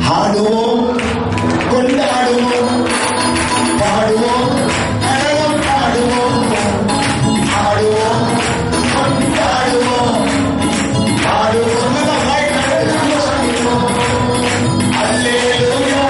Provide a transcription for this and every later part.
ஆடுவோம், கொண்டாடுவோம், பாடுவோம், நடனம் பாடுவோம், ஆடுவோம், கொண்டாடுவோம், பாடுவோம், அல்லேலூயா,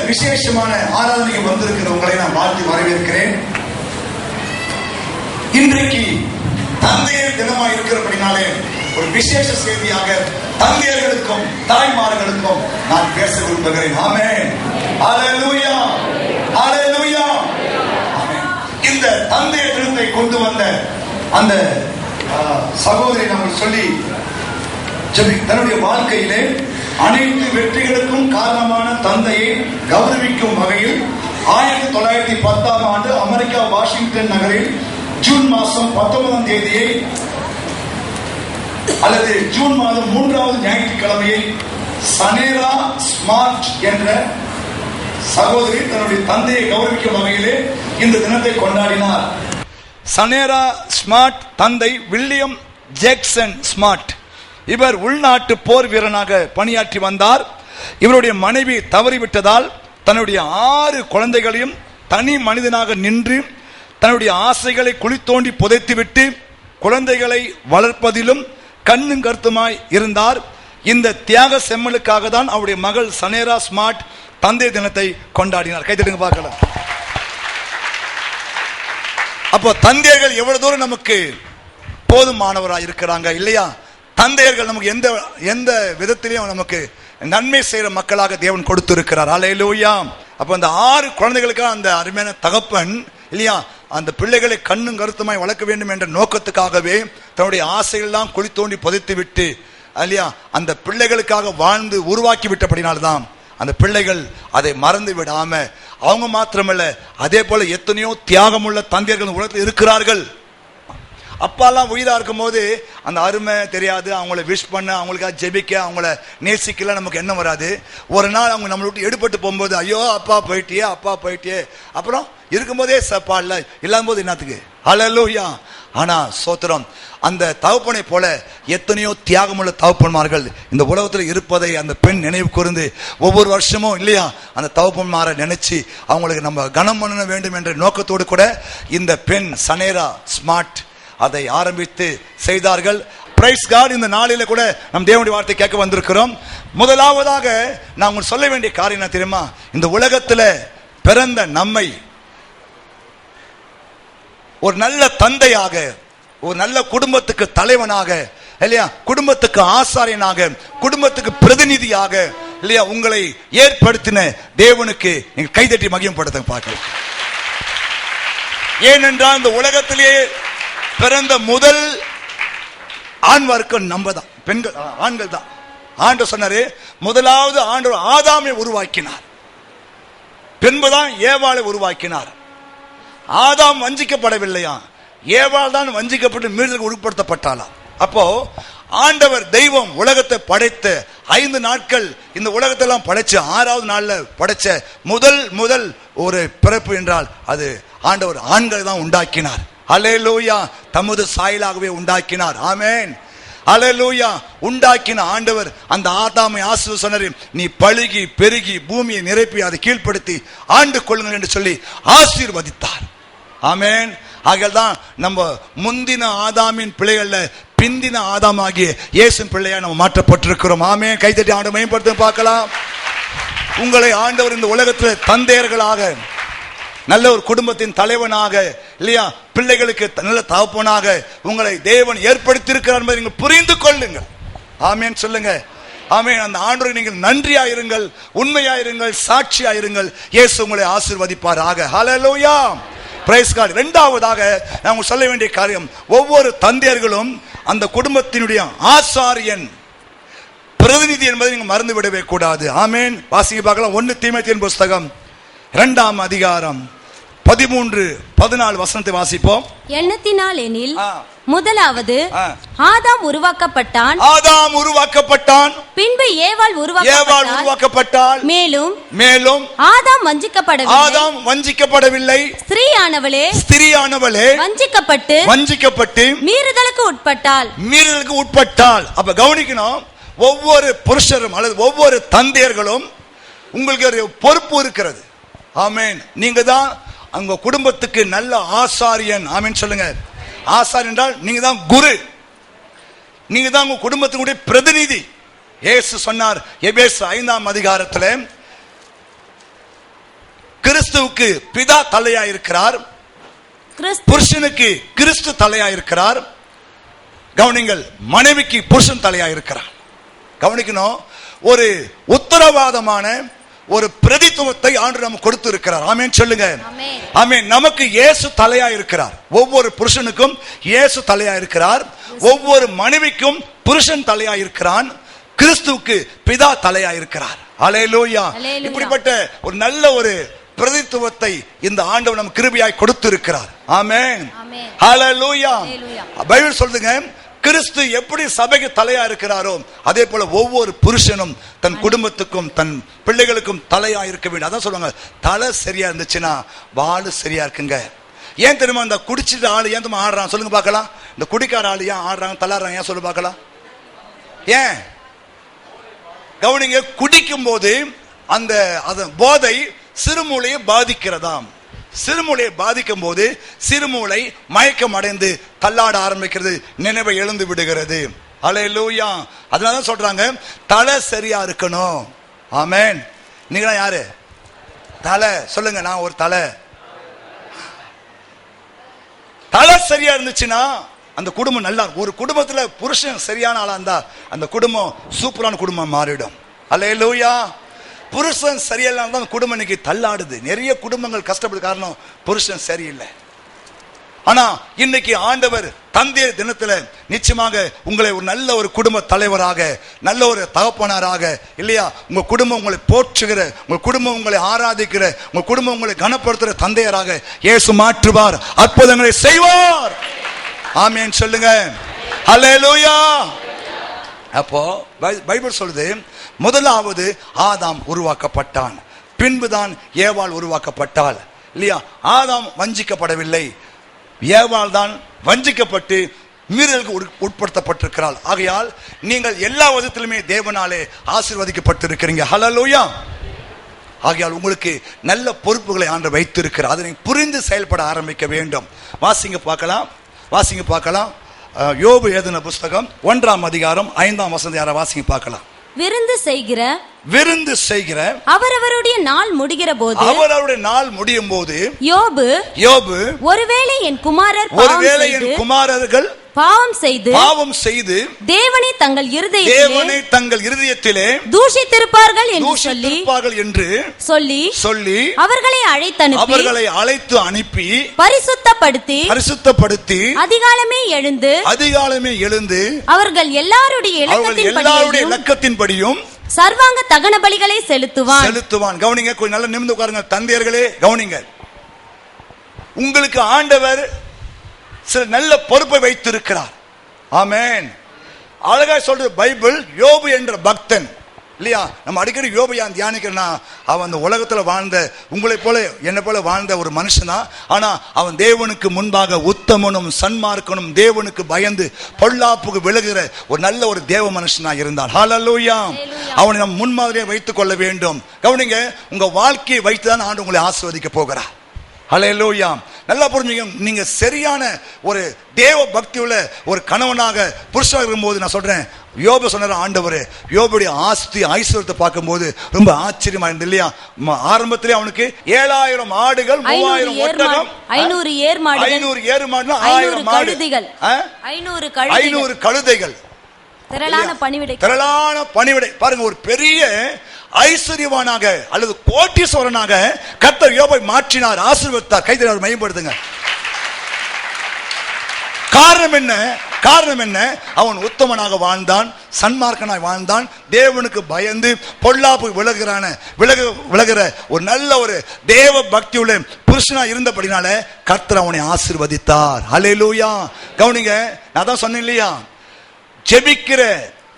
விசேஷமான ஆராதனைக்கு வந்திருக்கிற உங்களை நான் வாழ்த்தி வரவேற்கிறேன். இன்றைக்கு தந்தையர் தினமாக இருக்கிறபடினாலே ஒரு விசேஷ செய்தியாக தந்தையர்களுக்கும் தாய்மார்களுக்கும் நான் பேச விரும்புகிறேன். ஆமென். ஹல்லேலூயா, ஹல்லேலூயா. இந்த தந்தைய தினத்தை கொண்டு வந்த அந்த சகோதரி நம்ம சொல்லி தன்னுடைய வாழ்க்கையிலே அனைத்து வெற்றிகளுக்கும் காரணமான தந்தையை கௌரவிக்கும் வகையில் 1910 ஆண்டு அமெரிக்கா வாஷிங்டன் நகரில் ஜூன் மாதம் 19ஆம் தேதியை அல்லது ஜூன் மாதம் 3வது ஞாயிற்றுக்கிழமையை சனேரா ஸ்மார்ட் என்ற சகோதரி தன்னுடைய தந்தையை கௌரவிக்கும் வகையிலே இந்த தினத்தை கொண்டாடினார். சனேரா ஸ்மார்ட் தந்தை வில்லியம் ஜேக்சன் ஸ்மார்ட். இவர் உள்நாட்டு போர் வீரனாக பணியாற்றி வந்தார். இவருடைய மனைவி தவறிவிட்டதால் தன்னுடைய 6 குழந்தைகளையும் தனி மனிதனாக நின்று தன்னுடைய ஆசைகளை குழி தோண்டி புதைத்துவிட்டு குழந்தைகளை வளர்ப்பதிலும் கண்ணும் கருத்துமாய் இருந்தார். இந்த தியாக செம்மலுக்காக தான் அவருடைய மகள் சனேரா ஸ்மார்ட் தந்தை தினத்தை கொண்டாடினார். கைத்தட்டுங்க பார்க்கலாம். அப்போ தந்தையர்கள் எவ்வளவு தூரம் நமக்கு போதுமானவராக இருக்கிறாங்க இல்லையா? தந்தையர்கள் நமக்கு எந்த விதத்திலையும் நமக்கு நன்மை செய்யற மக்களாக தேவன் கொடுத்திருக்கிறார். அல்லேலூயா. அப்ப அந்த 6 குழந்தைகளுக்காக அந்த அருமையான தகப்பன் இல்லையா அந்த பிள்ளைகளை கண்ணும் கருத்துமாய் வளர்க்க வேண்டும் என்ற நோக்கத்துக்காகவே தன்னுடைய ஆசையெல்லாம் குழி தோண்டி புதைத்து விட்டு இல்லையா அந்த பிள்ளைகளுக்காக வாழ்ந்து உருவாக்கி விட்டபடினால்தான் அந்த பிள்ளைகள் அதை மறந்து விடாம அவங்க மாத்திரமல்ல அதே போல எத்தனையோ தியாகமுள்ள தந்தையர்கள் உலகத்தில் இருக்கிறார்கள். அப்பாலாம் உயிரா இருக்கும் போது அந்த அருமை தெரியாது. அவங்கள விஷ் பண்ண அவங்களுக்காக ஜெபிக்க அவங்கள நேசிக்கல நமக்கு என்ன வராது. ஒரு நாள் அவங்க நம்மளை விட்டு எடுபட்டு போகும்போது ஐயோ அப்பா போயிட்டியே அப்புறம் இருக்கும்போதே சப்பா இல்ல இல்லாத போது என்னத்துக்கு. ஹல்லேலூயா. ஆனா சோத்திரம் அந்த தகப்பனை போல எத்தனையோ தியாகமுள்ள தகப்பன்மார்கள் இந்த உலகத்தில் இருப்பதை அந்த பெண் நினைவு கூர்ந்து ஒவ்வொரு வருஷமும் இல்லையா அந்த தகப்பன்மாரை நினைச்சு அவங்களுக்கு நம்ம கனம் பண்ண வேண்டும் என்ற நோக்கத்தோடு கூட இந்த பெண் சனேரா ஸ்மார்ட் அதை ஆரம்பித்து செய்தார்கள். பிரைஸ் காட். இந்த நாளில கூட நம் தேவனுடைய வார்த்தை கேட்க வந்திருக்கிறோம். முதலாவதாக நான் உங்களுக்கு சொல்ல வேண்டிய காரியம் என்ன தெரியுமா? இந்த உலகத்துல பிறந்த நம்மை ஒரு நல்ல தந்தையாக ஒரு நல்ல குடும்பத்துக்கு தலைவனாக இல்லையா குடும்பத்துக்கு ஆசாரியனாக குடும்பத்துக்கு பிரதிநிதியாக இல்லையா உங்களை ஏற்படுத்தின தேவனுக்கு நீங்க கைதட்டி மகிமைப்படுத்த பார்க்கலாம். ஏனென்றால் இந்த உலகத்திலேயே பிறந்த முதல் ஆண் வர்க்கம் நம்ம தான், பெண்கள் ஆண்கள் தான். ஆண்டவர் சொன்னாரு முதலாவது ஆண்டவர் ஆதாமை உருவாக்கினார், பின்புதான் ஏவாளை உருவாக்கினார். ஆதாம் வஞ்சிக்கப்படவில்லையா, ஏவாள் தான் வஞ்சிக்கப்பட்டு மீறுதலுக்கு உட்படுத்தப்பட்டாலாம். அப்போ ஆண்டவர் தெய்வம் உலகத்தை படைத்த 5 நாட்கள் இந்த உலகத்தெல்லாம் படைச்ச 6வது நாள்ல படைச்ச முதல் ஒரு பிறப்பு என்றால் அது ஆண்டவர் ஆண்களை தான் உண்டாக்கினார். அல்லேலூயா. தமது சாயலாகவே உண்டாக்கினார். ஆமென். அல்லேலூயா. உண்டாக்கின ஆண்டவர் அந்த ஆதாமை ஆசீர்வதித்து சொன்னார், நீ பழுகி பெருகி பூமியை நிரப்பி அதை கீழ்ப்படுத்தி ஆண்டு கொள்ளுங்கள் என்று சொல்லி ஆசீர்வதித்தார். ஆமென். ஆகதான் நம்ம முந்தின ஆதாமின் பிள்ளைகள்ல பிந்தின ஆதாம் ஆகிய இயேசுவின் பிள்ளையா நம்ம மாற்றப்பட்டிருக்கிறோம். ஆமென். கைதட்டி ஆண்டவரை மேம்படுத்த பார்க்கலாம். உங்களை ஆண்டவர் இந்த உலகத்தில் தந்தையர்களாக நல்ல ஒரு குடும்பத்தின் தலைவனாக இல்லையா பிள்ளைகளுக்கு நல்ல தகப்பனாக உங்களை தேவன் ஏற்படுத்தி இருக்கிறார் என்பதை நீங்கள் புரிந்து கொள்ளுங்கள். ஆமென் சொல்லுங்க. ஆமென். அந்த ஆண்டவருக்கு நீங்கள் நன்றியாயிருங்கள், உண்மையாயிருங்கள், சாட்சியாயிருங்கள். இயேசு உங்களை ஆசீர்வதிப்பாராக. ஹல்லேலூயா. Praise God. இரண்டாவதாக நான் சொல்ல வேண்டிய காரியம், ஒவ்வொரு தந்தையர்களும் அந்த குடும்பத்தினுடைய ஆசாரியன் பிரதிநிதி என்பதை நீங்கள் மறந்து விடவே கூடாது. ஆமென். வாசிக்க பார்க்கலாம். 1 தீமோத்தேயுவின் புஸ்தகம் 2ஆம் அதிகாரம் 13-14 வசனத்தை வாசிப்போம். எண்ணத்தினால் எனில் முதலாவது ஆதாம் உருவாக்கப்பட்டான், பின்பு ஏவாள் உருவாக்கப்பட்டாள், மேலும் ஆதாம் வஞ்சிக்கப்படவில்லை, ஸ்திரீயானவளே வஞ்சிக்கப்பட்டு மீறுதலுக்கு உட்பட்டாள். அப்ப கவனிக்கணும், ஒவ்வொரு புருஷரும் அல்லது ஒவ்வொரு தந்தையர்களும் உங்களுக்கு ஒரு பொறுப்பு இருக்கிறது. ஆமென். நீங்க தான் உங்க குடும்பத்துக்கு நல்ல ஆசாரியன். ஆமென் சொல்லுங்க. ஆசாரியன் என்றால் நீங்க தான் குரு, நீங்க தான் உங்க குடும்பத்தினுடைய பிரதிநிதி. இயேசு சொன்னார் எபேசு 5ஆம் அதிகாரத்தில், கிறிஸ்துவுக்கு பிதா தலையா இருக்கிறார், புருஷனுக்கு கிறிஸ்து தலையா இருக்கிறார். கவனிங்கள், மனைவிக்கு புருஷன் தலையா இருக்கிறார். கவனிக்கணும், ஒரு உத்தரவாதமான ஒரு பிரதித்துவத்தை ஆண்டவர் நமக்கு கொடுத்து இருக்கிறார். ஆமென் சொல்லுங்க. ஆமென். ஆமென். நமக்கு இயேசு தலையா இருக்கிறார். ஒவ்வொரு புருஷனுக்கும் இயேசு தலையா இருக்கிறார். ஒவ்வொரு மனைவிக்கும் புருஷன் தலையா இருக்கிறான். கிறிஸ்துவுக்கு பிதா தலையா இருக்கிறார். அல்லேலூயா. இப்படிப்பட்ட ஒரு நல்ல ஒரு பிரதித்துவத்தை இந்த ஆண்டவர் நமக்கு கிருபையாய் கொடுத்து இருக்கிறார். ஆமென். ஹல்லேலூயா. பைபிள் சொல்லுங்க, கிறிஸ்து எப்படி சபைக்கு தலையா இருக்கிறாரோ அதே போல ஒவ்வொரு புருஷனும் தன் குடும்பத்துக்கும் தன் பிள்ளைகளுக்கும் தலையா இருக்க வேண்டும். அதான் சொல்லுவாங்க, தலை சரியா இருந்துச்சுன்னா வாழு சரியா இருக்குங்க. ஏன் தெரியுமா? இந்த குடிச்சிட்டு ஆளு ஏன் தெரியுமா ஆடுறான்? சொல்லுங்க பார்க்கலாம். இந்த குடிக்கார ஆளு ஏன் ஆடுறாங்க, தள்ளாடுறாங்க? ஏன் சொல்லு பார்க்கலாம். ஏன்? கவனிங்க, குடிக்கும் போது அந்த போதை சிறுமூளையை பாதிக்கிறதாம். சிறுமூளையை பாதிக்கும் போது சிறுமூளை மயக்கம் அடைந்து தள்ளாட ஆரம்பிக்கிறது, நினைவை எழுந்து விடுகிறது. அல்லேலூயா. அதனால சொல்றாங்க தலை சரியா இருக்கணும். ஆமென். நீங்க யாரு? தலை. சொல்லுங்க, நான் ஒரு தலை. தலை சரியா இருந்துச்சுன்னா அந்த குடும்பம் நல்லா. ஒரு குடும்பத்துல புருஷன் சரியான ஆளா இருந்தா அந்த குடும்பம் சூப்பரான குடும்பம் மாறிடும். அல்லேலூயா. புருஷன் சரியில்லாம தான் குடும்பம் இன்னைக்கு தள்ளாடுது. நிறைய குடும்பங்கள் கஷ்டப்படு காரணம் புருஷன் சரியில்லை. ஆனா இன்னைக்கு ஆண்டவர் தந்தையர் தினத்துல நிச்சயமாக உங்களை ஒரு நல்ல ஒரு குடும்ப தலைவராக, நல்ல ஒரு தகப்பனாராக, இல்லையா, உங்க குடும்பம் உங்களை போற்றுகிற, உங்க குடும்பம் உங்களை ஆராதிக்கிற, உங்க குடும்பம் உங்களை கனப்படுத்துகிற தந்தையராக இயேசு மாற்றுவார், அற்புதங்களை செய்வார். ஆமென் சொல்லுங்க. அல்லேலூயா. அப்போ பைபிள் சொல்லுது, முதலாவது ஆதாம் உருவாக்கப்பட்டான், பின்புதான் ஏவாள் உருவாக்கப்பட்டாள். இல்லையா? ஆதாம் வஞ்சிக்கப்படவில்லை, ஏவாள் தான் வஞ்சிக்கப்பட்டு மீறலுக்கு உட்படுத்தப்பட்டிருக்கிறாள். ஆகையால் நீங்கள் எல்லா விதத்திலுமே தேவனாலே ஆசீர்வதிக்கப்பட்டிருக்கிறீங்க. ஹல்லேலூயா. ஆகையால் உங்களுக்கு நல்ல பொறுப்புகளை ஆண்டவர் வைத்திருக்கிறார். அதனை புரிந்து செயல்பட ஆரம்பிக்க வேண்டும். வாசிங்க பார்க்கலாம், வாசிங்க பார்க்கலாம். யோபு எழுதின புஸ்தகம் 1ஆம் அதிகாரம் 5ஆம் வசனம். யாரை வாசிங்க பார்க்கலாம். விருந்து செய்கிற அவரவருடைய நாள் முடிகிற போது, அவரவருடைய நாள் முடியும் போது, யோபு ஒருவேளை என் குமாரர்கள் பாவம் செய்து தேவனை தங்கள் இருதயத்திலே தூஷித்திருப்பார்கள் என்று சொல்லி அவர்களை அழைத்து அனுப்பி பரிசுத்தப்படுத்தி அதிகாலமே எழுந்து அவர்கள் எல்லாருடைய இலக்கத்தின்படியும் சர்வாங்க தகன பலிகளை செலுத்துவான். கவனிங்க, கொஞ்சம் நல்லா நிமிர்ந்து உட்காருங்க தந்தையர்களே, கவனிங்க. உங்களுக்கு ஆண்டவர் சில நல்ல பொறுப்பை வைத்திருக்கிறார். ஆமென். அழகா சொல்றது பைபிள். யோபு என்ற பக்தன், இல்லையா, நம்ம அடிக்கடி யோபு ஏன் தியானிக்கிறோம்னா, அவன் அந்த உலகத்துல வாழ்ந்த, உங்களை போல என்னை போல வாழ்ந்த ஒரு மனுஷன் தான். ஆனா அவன் தேவனுக்கு முன்பாக உத்தமனும் சன்மார்க்கனும் தேவனுக்கு பயந்து பொல்லாப்புக்கு விலகுகிற ஒரு நல்ல ஒரு தேவ மனுஷனா இருந்தான். ஹல்லேலூயா. அவனை நம் முன்மாதிரியை வைத்துக் கொள்ள வேண்டும். கவனிங்க, உங்க வாழ்க்கையை வைத்துதான் ஆண்டு உங்களை ஆசீர்வதிக்க போகிறார். ஹல்லேலூயா. நல்லா புரிஞ்சுங்க. நீங்க சரியான ஒரு தேவ பக்தி உள்ள ஒரு கணவனாக புருஷனாக இருக்கும்போது, நான் சொல்றேன், யோபு சொன்னார், ஆண்டவரே, யோபுடைய ஆஸ்தி ஐஸ்வர்யத்தை பார்க்கும்போது ரொம்ப ஆச்சரியமா இருந்தது, இல்லையா? ஆரம்பத்திலே அவனுக்கு 7000 ஆடுகள், 3000 ஒட்டகம், 500 ஏர் மாடுகள், 1000 கழுதைகள், 500 கழுதைகள், திரளான பணிவிடை. பாருங்க, ஒரு பெரிய ஐஸ்வர்யவானாக அல்லது கோட்டீஸ்வரனாக கர்த்தர் யோபை மாற்றினார், ஆசீர்வதித்தார். கைதட்டி மையப்படுத்துங்க. காரணம் என்ன? அவன் உத்தமனாக வாழ்ந்தான், சன்மார்க்கனாய் வாழ்ந்தான், தேவனுக்கு பயந்து பொல்லாப்பு விலகுகிற ஒரு நல்ல ஒரு தேவ பக்தி உள்ள புருஷனா இருந்தபடினால கர்த்தர் அவனை ஆசீர்வதித்தார். அல்லேலூயா. கவனிங்க, நான் தான் சொன்னேன் இல்லையா, ஜெபிக்கிற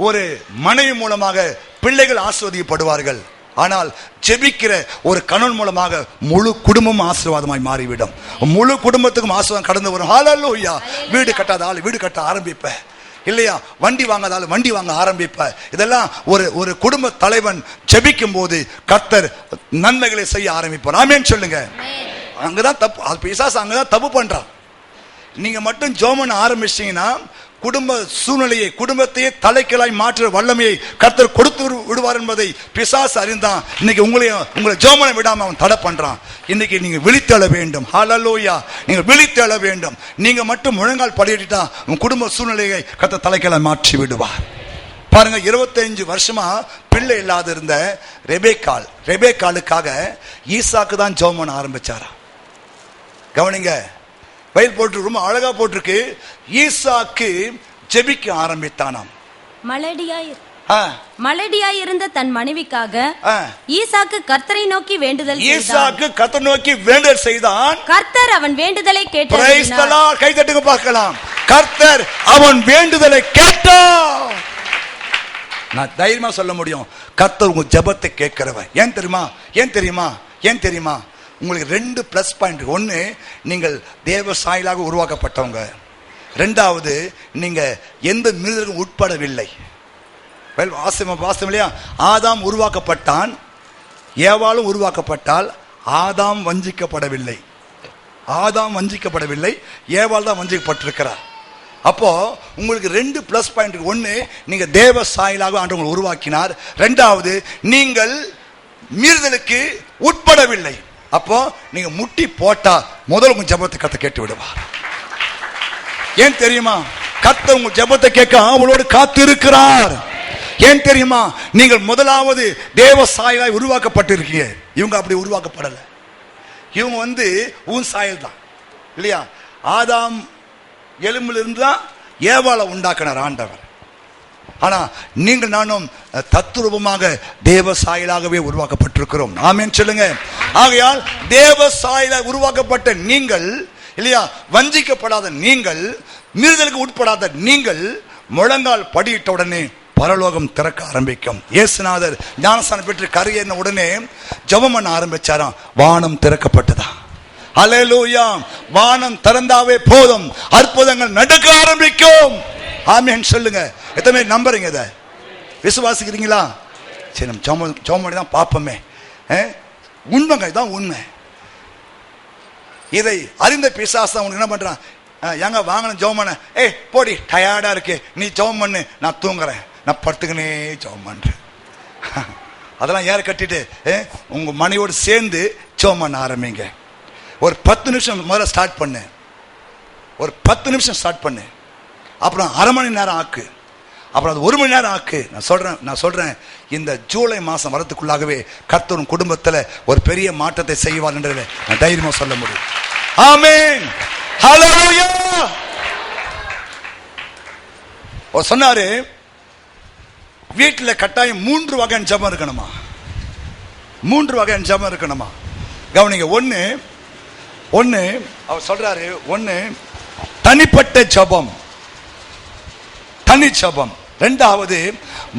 ஒரு மனைவி மூலமாக பிள்ளைகள் ஆசீர்வதிக்கப்படுவார்கள். ஆனால் ஜெபிக்கிற ஒரு கணவன் மூலமாக முழு குடும்பம் ஆசீர்வாதமாய் மாறிவிடும். முழு குடும்பத்துக்கும் ஆசீர்வாதம் கடந்து வரும். ஹல்லேலூயா. வீடு கட்டாத ஆள் வீடு கட்ட ஆரம்பிப்ப, இல்லையா? வண்டி வாங்காத ஆள் வண்டி வாங்க ஆரம்பிப்ப. இதெல்லாம் ஒரு குடும்ப தலைவன் ஜெபிக்கும் போது கர்த்தர் நன்மைகளை செய்ய ஆரம்பிப்பார். ஆமென் சொல்லுங்க. அங்கதான் தப்பு, பிசாசு அங்கதான் தப்பு பண்றான். நீங்க மட்டும் ஜெபம் ஆரம்பிச்சீங்கன்னா குடும்ப சூழ்நிலையை, குடும்பத்தையே தலைக்கீழாய் மாற்ற வல்லமையை கர்த்தர் கொடுத்து விடுவார் என்பதை பிசாசு அறிந்தான். இன்னைக்கு உங்களை ஜெபம் விடாம அவன் தடை பண்றான். இன்னைக்கு நீங்க விழித்தெழ வேண்டும். ஹல்லேலூயா. நீங்க விழித்தெழ வேண்டும். நீங்க மட்டும் முழங்கால் படியிட்டா உங்க குடும்ப சூழ்நிலையை கர்த்தர் தலைக்கீழாய் மாற்றி விடுவார். பாருங்க, 25 வருஷமா பிள்ளை இல்லாத இருந்த ரெபேக்காளுக்காக ஈசாக்கு தான் ஜெபம் பண்ண ஆரம்பிச்சாரா. கவனிங்க, பைபிள் போட்டு ரொம்ப அழகா போட்டிருக்கு. ஈசாக்கு ஜெபிக்க ஆரம்பித்தானாம். மலடியாய் இருந்த தன் மனைவிக்காக ஈசாக்கு கர்த்தரை நோக்கி வேண்டுதல் செய்தான். கர்த்தர் அவன் வேண்டுதலை கேட்டார். Praise the Lord. கை தட்டுங்க பார்க்கலாம். கர்த்தர் அவன் வேண்டுதலை கேட்டார். நான் தைரியமா சொல்ல முடியும், கர்த்தர் உங்க ஜெபத்தை கேட்கிறவர். ஏன் தெரியுமா? உங்களுக்கு 2 பிளஸ் பாயிண்ட். ஒன்னு, நீங்கள் தேவ சாயலாக உருவாக்கப்பட்டவங்க. 2வது, நீங்க எந்த மிருகங்களுக்கும் உட்படவில்லை. வாசம் இல்லையா? ஆதாம் உருவாக்கப்பட்டான், ஏவாளும் உருவாக்கப்பட்டால் ஆதாம் வஞ்சிக்கப்படவில்லை, ஏவாள் தான் வஞ்சிக்கப்பட்டிருக்கிறார். அப்போ உங்களுக்கு 2 பிளஸ் பாயிண்ட். ஒன்னு, நீங்க தேவ சாயலாக ஆண்டவர் உருவாக்கினார். 2வது, நீங்கள் மீறுதலுக்கு உட்படவில்லை. அப்போ நீங்க முட்டி போட்டா முதல் உங்க ஜெபத்தை கர்த்தர் கேட்டு விடுவார். ஏன் தெரியுமா? கர்த்தர் உங்க ஜெபத்தை கேட்க அவளோடு காத்து இருக்கிறார். ஏன் தெரியுமா? நீங்கள் முதலாவது தேவ சாயலாய் உருவாக்கப்பட்டிருக்கீங்க. இவங்க அப்படி உருவாக்கப்படல. இவங்க உன் சாயல் தான் இல்லையா? ஆதாம் எலும்பில் இருந்து தான் ஏவாளை உண்டாக்கினார் ஆண்டவர். ஆனா நீங்கள் நானும் தத்துரூபமாக தேவ சாயலாகவே உருவாக்கப்பட்டிருக்கிறோம். ஆமென் சொல்லுங்க. ஆகையால் தேவ சாயலாக உருவாக்கப்பட்ட நீங்கள் இல்லையா, வஞ்சிக்கப்படாத நீங்கள், மீறுதலுக்கு உட்படாத நீங்கள், முழங்கால் படியிட்ட உடனே பரலோகம் திறக்க ஆரம்பிக்கும். இயேசுநாதர் ஞானஸ்நானம் பெற்று கரையேறின உடனே ஜெபம் பண்ண ஆரம்பிச்சாராம். வானம் திறக்கப்பட்டதா. அல்லேலூயா. வானம் திறந்தாவே போதும், அற்புதங்கள் நடக்க ஆரம்பிக்கும். ஆமென் சொல்லுங்க. எத்தனை நம்புறீங்க? இதை விசுவாசிக்கிறீங்களா? சரி, நம்ம ஜெபம் பண்ணி தான் பார்ப்போமே. உண்மைங்க, இதான் உண்மை. இதை அறிந்த பிசாசு தான் உனக்கு என்ன பண்றான்? எங்க வாங்கணும் ஜெபம் பண்ண? போடி, டயர்டா இருக்கு, நீ ஜெபம் பண்ணு, நான் தூங்குறேன், நான் படுத்துக்கினே ஜெபம் பண்றேன். அதெல்லாம் ஏற கட்டிட்டு உங்க மனையோடு சேர்ந்து ஜெபம் பண்ண ஆரம்பிங்க. ஒரு 10 நிமிஷம் முதல்ல ஸ்டார்ட் பண்ணு. ஒரு 10 நிமிஷம் ஸ்டார்ட் பண்ணு. அப்புறம் அரை மணி நேரம் ஆக்கு. அப்புறம் அது 1 மணி நேரம் ஆக்கு. நான் சொல்றேன் இந்த ஜூலை மாசம் வரதுக்குள்ளாகவே கர்த்தர் குடும்பத்தில் ஒரு பெரிய மாற்றத்தை செய்வார் என்று நான் தைரியமா சொல்ல முடியும். ஆமென். ஹல்லேலூயா. சொன்னாரு, வீட்டில் கட்டாயம் 3 வகை ஜெபம் இருக்கணுமா? 3 வகை ஜெபம் இருக்கணுமா? கவனிங்க. ஒன்னு அவர் சொல்றாரு, ஒன்னு தனிப்பட்ட ஜெபம், தனி ஜெபம். 2வது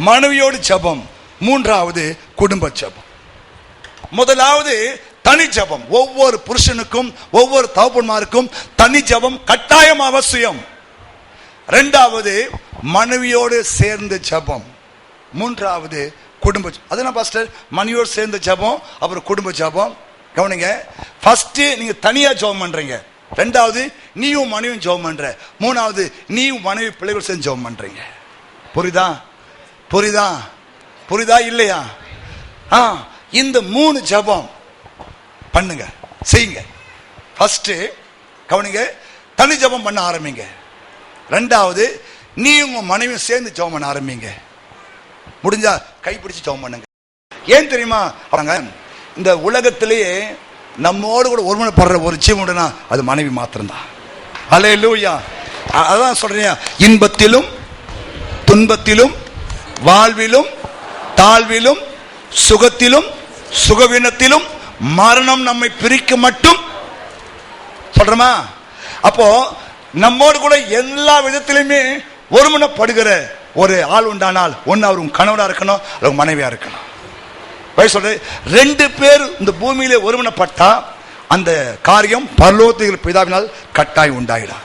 மனைவியோடு ஜெபம். 3வது குடும்ப ஜெபம். முதலாவது தனி ஜெபம். ஒவ்வொரு புருஷனுக்கும் ஒவ்வொரு தகப்பன்மாருக்கும் தனி ஜெபம் கட்டாயம் அவசியம். 2வது மனைவியோடு சேர்ந்து ஜெபம். 3வது குடும்ப. அதெல்லாம் பாஸ்டர், மனைவியோடு சேர்ந்து ஜெபம், அப்புறம் குடும்ப ஜெபம். கவனிங்க, ஃபர்ஸ்ட் நீங்க தனியா ஜெபம் பண்றீங்க. 2வது நீயும் மனைவியும் ஜெபம் பண்ற. 3வது நீயும் மனைவி பிள்ளைகள் சேர்ந்து ஜெபம் பண்றீங்க. புரியுதா இல்லையா? இந்த 3 ஜெபம் பண்ணுங்க, செய்யுங்க. ஃபர்ஸ்ட் கவனிங்க, தனி ஜெபம் பண்ண ஆரம்பிங்க. 2வது நீ உங்க மனைவியும் சேர்ந்து ஜெபம் பண்ண ஆரம்பிங்க. முடிஞ்சா கைப்பிடிச்சு ஜெபம் பண்ணுங்க. ஏன் தெரியுமா? இந்த உலகத்திலேயே நம்மோடு கூட ஒருமனப்படுற ஒரு ஜீவனுடனா அது மனைவி மாத்திரம்தான். அல்லேலூயா. அதான் சொல்றேன், இன்பத்திலும் துன்பத்திலும் வாழ்விலும் தாழ்விலும் சுகத்திலும் சுகவீனத்திலும் மரணம் நம்மை பிரிக்க மட்டும் சொல்றமா. அப்போ நம்மோடு கூட எல்லா விதத்திலுமே ஒருமனப்படுகிற ஒரு ஆள் உண்டானால் ஒன்னு அவர் உங்க கணவனா இருக்கணும், அல்லது மனைவியா இருக்கணும். சொல்ற 2 பேர் இந்த பூமியிலே ஒருமனப்பட்டா அந்த காரியம் பரலோகத்தில் பிதாவினால் கட்டாயம் உண்டாயிடும்.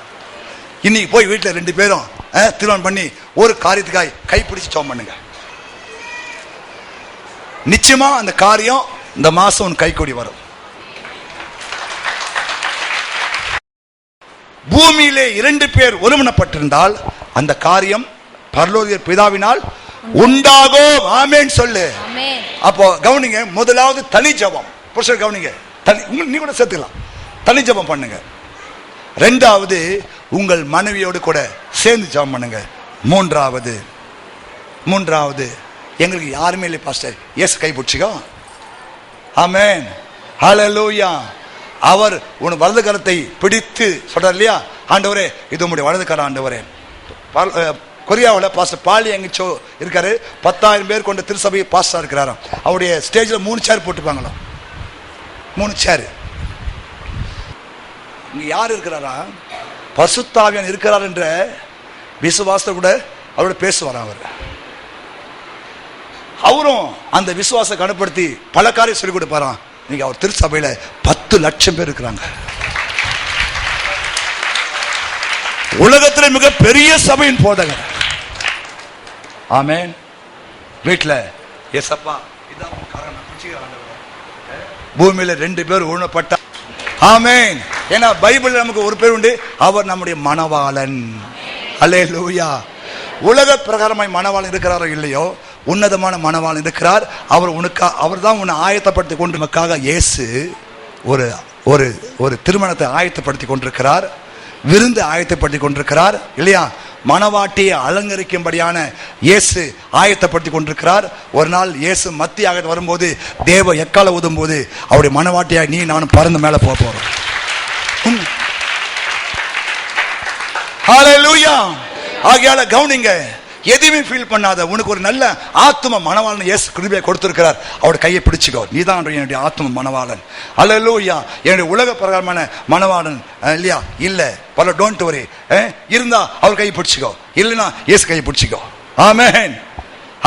இன்னைக்கு போய் வீட்டில் 2 பேரும் திருமணம் பண்ணி ஒரு காரியத்துக்காய் கைப்பிடிச்சு ஜெபம் பண்ணுங்க. நிச்சயமா அந்த காரியம் இந்த மாசம் உன் கைக்கூடி வரும். பூமியிலே 2 பேர் ஒருமனப்பட்டிருந்தால் அந்த காரியம் பரலோக பிதாவினால் உண்டாகும். ஆமென் சொல்லு. அப்போ கவனிங்க, முதலாவது தனி ஜெபம். புருஷர் கவனிங்க, நீ கூட சேர்த்துக்கலாம், தனி ஜெபம் பண்ணுங்க. 2வது உங்கள் மனைவியோடு கூட சேர்ந்து ஜெபம் பண்ணுங்க. 3வது மூன்றாவது, எங்களுக்கு யாருமே இல்லை பாஸ்டர், இயேசு கை பிடிச்சிக்கோ. ஆமென், ஹல்லேலூயா. அவர் உன் வலது கரத்தை பிடித்து சொல்றார் இல்லையா, ஆண்டவரே இது உங்களுடைய வலது கரம் ஆண்டவரே. கொரியாவில் பாஸ்டர் பாலி எங்கச்சோ இருக்காரு, 10,000 பேர் கொண்ட திருசபை பாஸ்டர் இருக்கிறாராம். அவருடைய ஸ்டேஜில் 3 சேர் போட்டுப்பாங்களாம், 3 சேர். இங்க யார் இருக்கிறாரா, பரிசுத்த ஆவியானவர் இருக்கிறார் என்ற விசுவாசத்தை கூட அவரோட பேசுவாராம். அவரும் அந்த விசுவாசத்தை கனப்படுத்தி பல காரியம் சொல்லிக் கொடுப்பாராம். நீங்க அவர் திருச்சபையில 10 லட்சம் பேர் இருக்கிறாங்க. உலகத்தில் மிக பெரிய சபையின் போதகர். ஆமென். வீட்டில் ஏசப்பா இதான் பூமியில 2 பேர் ஊனப்பட்டா. ஆமென். ஏன்னா பைபிள் நமக்கு ஒரு பேர் உண்டு, அவர் நம்முடைய மணவாளன். அல்லேலூயா. உலக பிரகாரமாய் மணவாளன் இருக்கிறாரோ இல்லையோ, உன்னதமான மணவாளன் இருக்கிறார். அவர் தான் உன்னை ஆயத்தப்படுத்தி கொண்டு நமக்காக இயேசு ஒரு ஒரு ஒரு திருமணத்தை ஆயத்தப்படுத்தி கொண்டிருக்கிறார், விருந்து ஆயத்தப்படுத்தி கொண்டிருக்கிறார் இல்லையா. மணவாட்டியை அலங்கரிக்கும்படியான இயேசு ஆயத்தப்படுத்தி கொண்டிருக்கிறார். ஒரு நாள் இயேசு மத்தியாக வரும்போது, தேவ எக்கால ஊதும் போது அவருடைய மணவாட்டியாக நீ நானும் பறந்து மேல போக போறோம். ஹல்லேலூயா. ஆகையால கவனிங்க, எதுவுமே ஃபீல் பண்ணாத, உனக்கு ஒரு நல்ல ஆத்தும மணவாளன் இயேசு கிருபையை கொடுத்திருக்கிறார். அவருடைய கையை பிடிச்சுக்கோ, நீதான் என்னுடைய ஆத்தும மணவாளன். அல்லேலூயா. என்னுடைய உலக பிரகாரமான மணவாளன் இல்லையா, இல்ல பல டோன்ட் வரி, இருந்தா அவர் கையை பிடிச்சுக்கோ, இல்லைன்னா இயேசு கையை பிடிச்சுக்கோ. ஆமென்,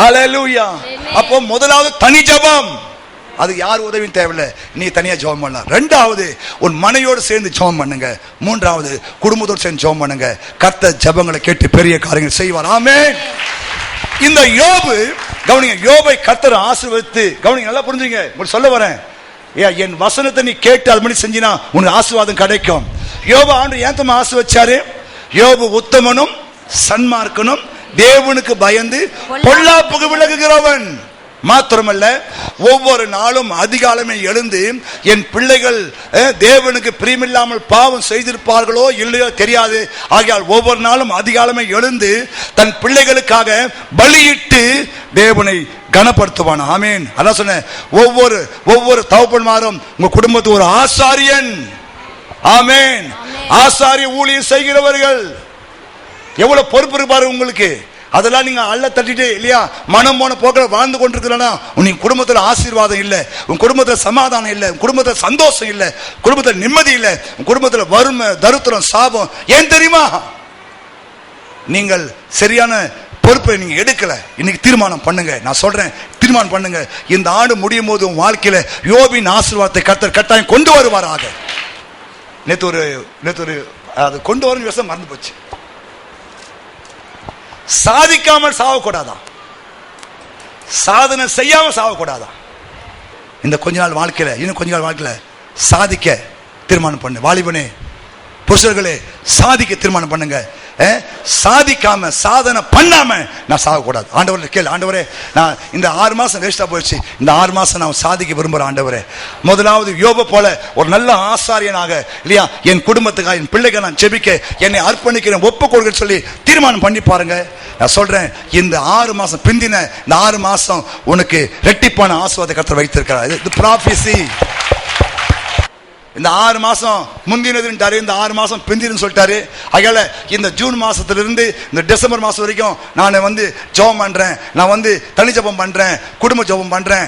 அல்லேலூயா. அப்போ முதலாவது தனி ஜெபம், அது யார் உதவியும் தேவையில்லை, நீ தனியா ஜெபம் பண்ணலாம். 2வது உன் மனையோடு சேர்ந்து ஜெபம் பண்ணுங்க. 3வது குடும்பத்தோடு சேர்ந்து ஜெபம் பண்ணுங்க. கர்த்தர் ஜெபங்களை கேட்டு பெரிய காரியங்கள் செய்வார். ஆமென். இந்த யோபு கவனிங்க, யோபை கர்த்தர் ஆசீர்வதித்து, கவனிங்க நல்லா புரிஞ்சுங்க, உங்களுக்கு சொல்ல வரேன். என் வசனத்தை நீ கேட்டு அது மாதிரி செஞ்சினா உனக்கு ஆசீர்வாதம் கிடைக்கும். யோபு ஆண்டு ஏன் தம்மா ஆசீர்வதிச்சாரு? யோபு உத்தமனும் சன்மார்க்கனும் தேவனுக்கு பயந்து பொல்லாப்புக்கு விலகுகிறவன். மாத்திரமல்ல, ஒவ்வொரு நாளும் அதிகாலமே எழுந்து என் பிள்ளைகள் தேவனுக்கு பிரியமில்லாமல் பாவம் செய்திருப்பார்களோ இல்லையோ தெரியாது, ஆகையால் ஒவ்வொரு நாளும் அதிகாலமே எழுந்து தன் பிள்ளைகளுக்காக பலியிட்டு தேவனை கனப்படுத்துவான். ஆமேன். அதான் சொன்ன, ஒவ்வொரு தகப்பன்மாரும் உங்க குடும்பத்துக்கு ஒரு ஆசாரியன். ஆமேன். ஆசாரிய ஊழியம் செய்கிறவர்கள் எவ்வளவு பொறுப்பு இருப்பாரு உங்களுக்கு. அதெல்லாம் நீங்க அள்ள தட்டிட்டு இல்லையா, மனம் போன போக்கில் வாழ்ந்து கொண்டிருக்கிறா, உன் குடும்பத்தில் ஆசீர்வாதம் இல்லை, உன் குடும்பத்தில் சமாதானம் இல்லை, உன் குடும்பத்தில் சந்தோஷம் இல்லை, குடும்பத்தில் நிம்மதி இல்லை, உன் குடும்பத்தில் வறுமை, தரித்திரம், சாபம். ஏன் தெரியுமா? நீங்கள் சரியான பொறுப்பை நீங்க எடுக்கல. இன்னைக்கு தீர்மானம் பண்ணுங்க. நான் சொல்றேன், தீர்மானம் பண்ணுங்க. இந்த ஆண்டு முடியும் போது உன் வாழ்க்கையில யோபின் ஆசீர்வாதத்தை கர்த்தர் கட்டாயம் கொண்டு வருவாராக. நேற்று ஒரு அது கொண்டு வரும் விஷயம் மறந்து போச்சு. சாதிக்காமல் சாவக்கூடாதான், சாதனை செய்யாம சாவக்கூடாதான். இந்த கொஞ்ச நாள் வாழ்க்கையில, இன்னும் கொஞ்ச நாள் வாழ்க்கையில சாதிக்க தீர்மானம் பண்ணு. வாலிபனே, புருஷர்களே, சாதிக்க தீர்மானம் பண்ணுங்க. சாதிக்காம சாதனை பண்ணாம நான் சாகக்கூடாது. ஆண்டவரே கேளு, ஆண்டவரே நான் இந்த 6 மாசம் வேஸ்டா போயிடுச்சு, இந்த 6 மாசம் நான் சாதிக்க விரும்புறேன். ஆண்டவரே, முதலாவது யோபு போல ஒரு நல்ல ஆசாரியனாக இல்லையா, என் குடும்பத்துக்காக, என் பிள்ளைகள் நான் ஜெபிக்க என்னை அர்ப்பணிக்கிறேன், ஒப்புக் கொடுக்க சொல்லி தீர்மானம் பண்ணி பாருங்க. நான் சொல்றேன், இந்த 6 மாசம் பிந்தின இந்த 6 மாசம் உனக்கு ரெட்டிப்பான ஆசீர்வாதத்தை கர்த்தர் வைத்திருக்கிறார். இது ப்ராஃபஸி. இந்த 6 மாசம் முந்தினதுன்ட்டாரு, இந்த 6 மாசம் பிந்தின்னு சொல்லிட்டாரு. அதனால இந்த ஜூன் மாசத்திலிருந்து இந்த டிசம்பர் மாசம் வரைக்கும் நான் ஜெபம் பண்றேன், நான் தனி ஜெபம் பண்றேன், குடும்ப ஜெபம் பண்றேன்,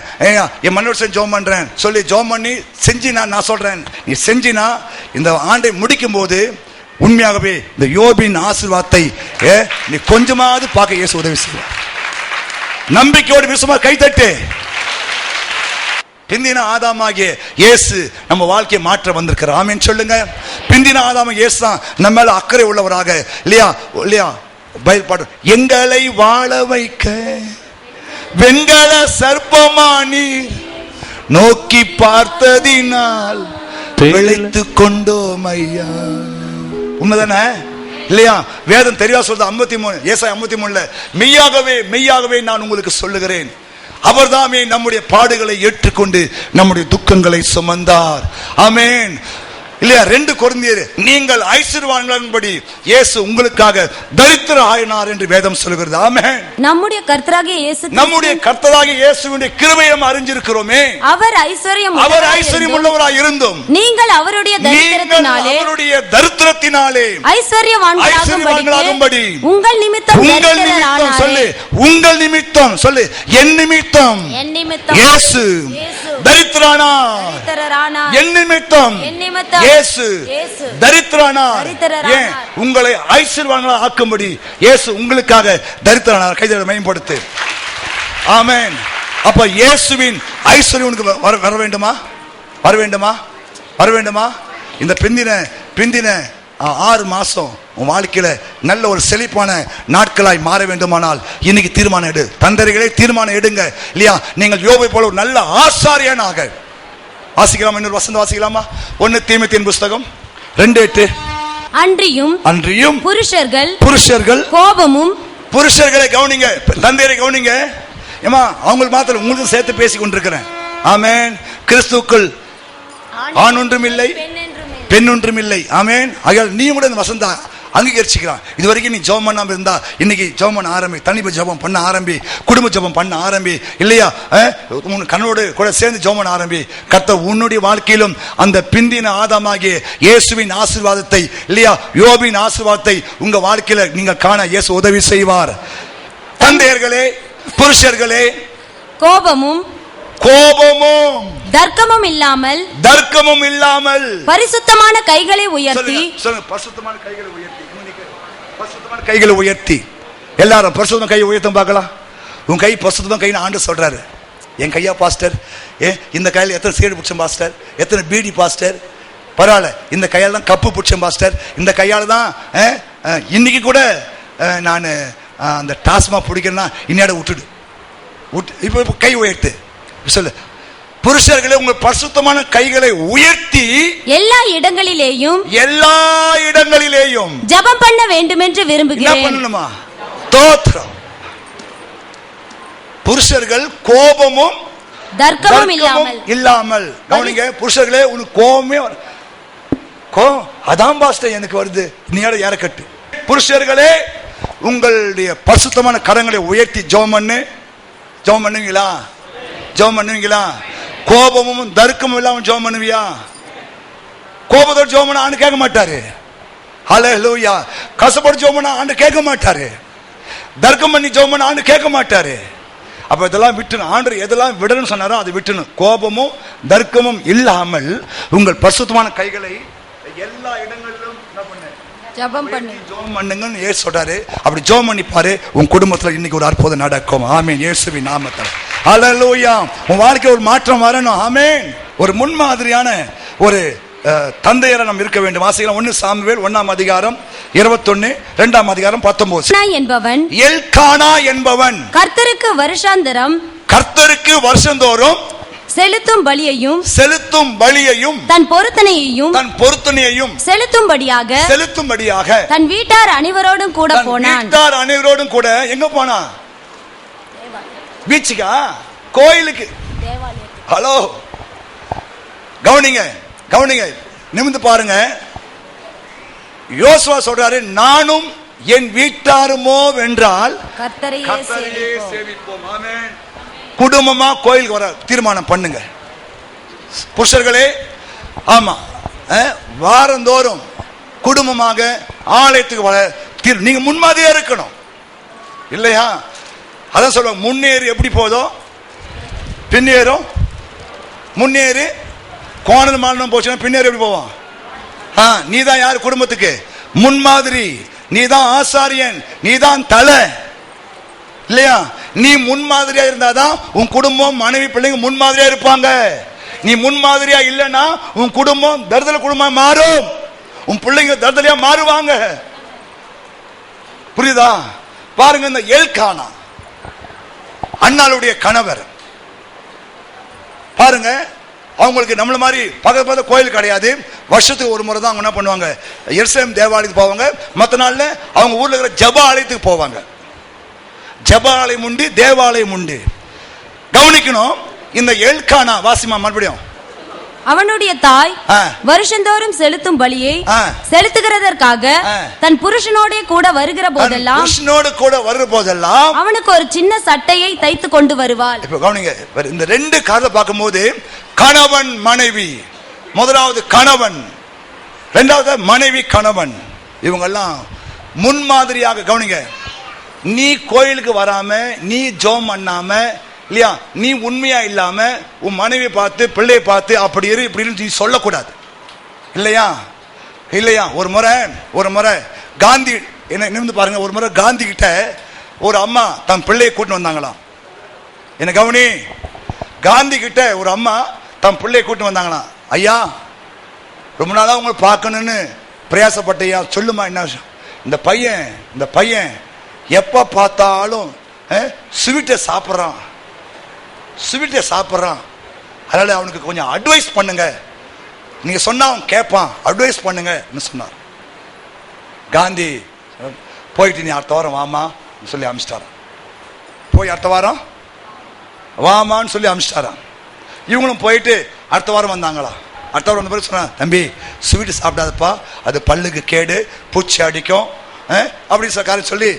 என் மன்னோட ஜெபம் பண்றேன் சொல்லி ஜெபம் பண்ணி செஞ்சினா, நான் சொல்றேன், நீ செஞ்சினா இந்த ஆண்டை முடிக்கும் போது உண்மையாகவே இந்த யோபின் ஆசீர்வாதத்தை நீ கொஞ்சமாவது பார்க்க இயேசு உதவி செய்ய. நம்பிக்கையோடு விசுவாசமா கைதட்டு. பிந்தின ஆதாமாகிய இயேசு நம்ம வாழ்க்கையை மாற்ற வந்திருக்கிறார். ஆமென் சொல்லுங்க. பிந்தின ஆதாம இயேசு தான் நம்ம மேல அக்கறை உள்ளவராக இல்லையா பயப்பாடு. எங்களை வாழ வைக்க வெண்கல சர்ப்பமானி நோக்கி பார்த்ததினால் விளைத்து கொண்டோம் ஐயா. உண்மைதானே இல்லையா? வேதம் தெளிவா சொல்றது 53 ஏசாயா 53 மெய்யாகவே மெய்யாகவே நான் உங்களுக்கு சொல்லுகிறேன், அவர்தாமே நம்முடைய பாடுகளை ஏற்றுக்கொண்டு நம்முடைய துக்கங்களை சுமந்தார். ஆமென். இல்லையா? 2 கொரிந்தியர், நீங்கள் ஐஸ்வர்யவான்களின்படி இயேசு உங்களுக்காக தரித்திர ஆயினார் என்று வேதம் சொல்கிறது. ஆமென். நம்முடைய கர்த்தராகிய இயேசு நம்முடைய கர்த்தராகிய இயேசுவின் கிருபையை அறிஞ்சிருக்கிறோமே. அவர் ஐஸ்வர்யம் உள்ளவராய் இருந்தும் நீங்கள் அவருடைய தரித்திரத்தினாலே ஐஸ்வர்யவான்களாகும்படி உங்கள் நிமித்தம் சொல்லு, உங்கள் நிமித்தம் சொல்லு, என் நிமித்தம் இயேசு தரித்திரனானார். என் நிமித்தம் இயேசு தரித்திரனானார். ஏன்? உங்களை ஐஸ்வர்யவான்களாக ஆக்கும்படி இயேசு உங்களுக்காக தரித்திரனானார். கையை மேம்படுத்து. ஆமென். அப்ப இயேசுவின் ஐஸ்வர்யம் உனக்கு வர வேண்டுமா? வர வேண்டுமா? வர வேண்டுமா? இந்த பிந்தின 6 மாசம் உன் வாழ்க்கையில நல்ல ஒரு செழிப்பான நாட்களாய் மாற வேண்டுமானால் இன்னைக்கு தீர்மானம் எடு. தந்தைகளே தீர்மானம் எடுங்க. இல்லையா? நீங்கள் யோபை போல ஒரு நல்ல ஆசாரியனாக வாசிக்கலாமா? இன்னொரு வசனம் வாசிக்கலாமா? 1 தீமோத்தேயு புஸ்தகம் 2:8. அன்றியும் புருஷர்கள் கோபமும். புருஷர்களை கவனிங்க, தந்தையரை கவனிங்க. ஏமா அவங்களுக்கு மாத்திரம் உங்களுக்கு சேர்த்து பேசிக் கொண்டிருக்கிறேன். ஆமென். கிறிஸ்துவுக்குள் ஆண் ஒன்றும் இல்லை, பெண் ஒன்றும் இல்லை. ஆமென். ஆகையால் நீ கூட இந்த வசந்தா அங்கீகரிச்சுக்கிறான். இது வரைக்கும் நீ ஜெபம் பண்ணாம இருந்தா இன்னைக்கு ஜெபம் பண்ண ஆரம்பி. தனிப்பட்ட ஜெபம் பண்ண ஆரம்பி. குடும்ப ஜெபம் பண்ண ஆரம்பி. இல்லையா? உன் கண்ணோடு கூட சேர்ந்து ஜெபம் பண்ண ஆரம்பி. கர்த்தர் உன்னுடைய வாழ்க்கையிலும் அந்த பிந்தின ஆதாமாகிய இயேசுவின் ஆசீர்வாதத்தை, இல்லையா, யோபின் ஆசீர்வாதத்தை உங்க வாழ்க்கையில நீங்க காண இயேசு உதவி செய்வார். தந்தையர்களே, புருஷர்களே, கோபமும் தர்க்கமும் இல்லாமல் பரிசுத்தமான கைகளை உயர்த்தி. பரிசுத்தமான கைகளை உயர்த்தி. எல்லாரும் பரிசுத்தமான கையை உயர்த்த பார்க்கலாம். உன் கை பரிசுத்தமான கைன்னு ஆண்டு சொல்றாரு. என் கையா பாஸ்டர்? இந்த கையில எத்தனை சீடு பிடிச்சேன் பாஸ்டர், எத்தனை பீடி பாஸ்டர், பரவாயில்ல. இந்த கையால தான் கப்பு பிடிச்சேன் பாஸ்டர், இந்த கையால தான் இன்னைக்கு கூட நான் அந்த டாஸ்மா பிடிக்கிறேன்னா இன்னையோட விட்டுடு. இப்ப கை உயர்த்து சொல்லு. புருஷர்களே, உங்கள் பரிசுத்தமான கைகளை உயர்த்தி எல்லா இடங்களிலேயும் ஜெபம் பண்ண வேண்டும் என்று விரும்புகிறேன். என்ன பண்ணணுமா? ஸ்தோத்திரம். புருஷர்கள் கோபமும் தர்க்கமும் இல்லாமல். கவனிங்க புருஷர்களே, உனக்கு கோபமே அதான் பாஸ்டர் எனக்கு வருது, நீ யார கட்டு. புருஷர்களே, உங்களுடைய பரிசுத்தமான கரங்களை உயர்த்தி ஜெபம் பண்ணுவீங்களா? ஜெபம் பண்ணுவீங்களா? கோபமும் தர்க்கமும் இல்லாம ஜெபம் பண்ணுவியா? கோபத்தோடு ஜெபம் பண்ண ஆண்டு கேட்க மாட்டாரு. ஹல்லேலூயா. கசப்போடு ஜெபம் பண்ண ஆண்டு கேட்க மாட்டாரு. தர்க்கம் பண்ணி ஜெபம் பண்ண ஆண்டு கேட்க மாட்டாரு. அப்ப இதெல்லாம் விட்டுணும். ஆண்டு எதெல்லாம் விடணும்னு சொன்னாரோ அதை விட்டுணும். கோபமும் தர்க்கமும் இல்லாமல் உங்கள் பரிசுத்தமான கைகளை எல்லா இடங்களிலும் ஜெபம் பண்ணுங்கன்னு இயேசு சொல்றாரு. அப்படி ஜெபம் பண்ணி பாரு, உன் குடும்பத்துல இன்னைக்கு ஒரு அற்புதம் நடக்கும். ஆமென். இயேசுவின் நாமத்தில் ஹல்லேலூயா. உன் வாழ்க்கை ஒரு மாற்றம் வரணும். ஆமென். ஒரு முன்மாதிரியான ஒரு தந்தையரை நாம் இருக்க வேண்டும். வாசிக்கலாம். 1 சாமுவேல் 1ஆம் அதிகாரம் 21, 2ஆம் அதிகாரம் 19. எல்கானா என்பவன் கர்த்தருக்கு வருஷந்தோறும் செலுத்தும் பலியையும் தன் பொருத்தனையையும் செலுத்தும்படியாக தன் வீட்டார் அனைவரோடும் கூட எங்க போனா? பீச்சுக்கா? கோயிலுக்கு? ஹலோ, கவனிங்க, நிமிர்ந்து பாருங்க. யோசுவா சொல்றாரு, நானும் என் வீட்டாருமோ வென்றால் கர்த்தரையே சேவிப்போம். ஆமென். குடும்பமா கோயிலுக்கு வர தீர்மானம் பண்ணுங்க புருஷர்களே. ஆமா, வாரந்தோறும் குடும்பமாக ஆலயத்துக்கு வர நீங்க முன்மாதிரியா இருக்கணும். இல்லையா? அதான் சொல்லுவாங்க, முன்னேறி எப்படி போதோ பின்னேறும். முன்னேறி கோணல் மாநிலம் போச்சுன்னா பின்னேறி எப்படி போவான்? நீ தான் யார்? குடும்பத்துக்கு முன்மாதிரி. நீ தான் ஆசாரியன், நீ தான் தலை. இல்லையா? நீ முன்மாதிரியா இருந்தாதான் உன் குடும்பம், மனைவி, பிள்ளைங்க முன்மாதிரியா இருப்பாங்க. நீ முன்மாதிரியா இல்லைன்னா உன் குடும்பம் தர்தல குடும்பம் மாறும், உன் பிள்ளைங்க தர்தலையா மாறுவாங்க. புரியுதா? பாருங்க, இந்த எல்கானா அண்ணாளுடைய கணவர் பாருங்க. அவங்களுக்கு நம்மள மாதிரி பக்கத்து கோயில் கிடையாது. வருஷத்துக்கு ஒரு முறை தான் அவங்க என்ன பண்ணுவாங்க, எருசலேம் தேவாலயத்துக்கு போவாங்க. மற்ற நாள்ல அவங்க ஊர்ல இருக்கிற ஜெப ஆலயத்துக்கு போவாங்க. ஜெப ஆலயம் உண்டு, தேவாலயம் உண்டு. கவனிக்கணும். இந்த எல்கானா வாசிமா மறுபடியும். அவனுடைய தாய் வருஷந்தோறும் செலுத்தும் பலியை செலுத்துகிறதற்காக தன் புருஷனோட கூட வருகிற போதெல்லாம் அவனுக்கு ஒரு சின்ன சட்டையை தைத்து கொண்டு வருவாள். இப்ப கவனிங்க, இந்த ரெண்டு காரணத்தை பார்க்கும்போது கணவன் மனைவி, முதலாவது கணவன், இரண்டாவது மனைவி கணவன், இவங்கெல்லாம் முன்மாதிரியாக. கவனிங்க, நீ கோயிலுக்கு வராம, நீ ஜெபம் பண்ணாம, இல்லையா, நீ உண்மையா இல்லாம உன் மனைவி பார்த்து பிள்ளையை பார்த்து அப்படி இரு இப்படி நீ சொல்லக்கூடாது. இல்லையா இல்லையா ஒரு முறை காந்தி என்ன நிமிந்து பாருங்க. ஒரு முறை காந்தி கிட்ட ஒரு அம்மா தன் பிள்ளையை கூட்டிட்டு வந்தாங்களாம். என்ன கவனி, காந்தி கிட்ட ஒரு அம்மா தன் பிள்ளையை கூட்டிட்டு வந்தாங்களாம். ஐயா, ரொம்ப நாளா உங்களை பார்க்கணும்னு பிரயாசப்பட்டையா, சொல்லுமா என்ன விஷயம்? இந்த பையன் எப்ப பார்த்தாலும் ஸ்வீட்டை சாப்பிட்றான், அதனால அவனுக்கு கொஞ்சம் அட்வைஸ் பண்ணுங்க, நீங்க சொன்னா அவன் கேட்பான், அட்வைஸ் பண்ணுங்க சொன்னார். காந்தி போயிட்டு நீ அடுத்த வாரம் வாமா சொல்லி அனுப்பிச்சிட்டாரான். போய் அடுத்த வாரம் வாமான்னு சொல்லி அனுப்பிச்சிட்டாரான். இவங்களும் போயிட்டு அடுத்த வாரம் வந்தாங்களா. அடுத்த வாரம் வந்த பிறகு சொன்னா, தம்பி ஸ்வீட்டு சாப்பிடாதப்பா, அது பல்லுக்கு கேடு, பூச்சி அடிக்கும் அப்படின்னு காரியம் சொல்லி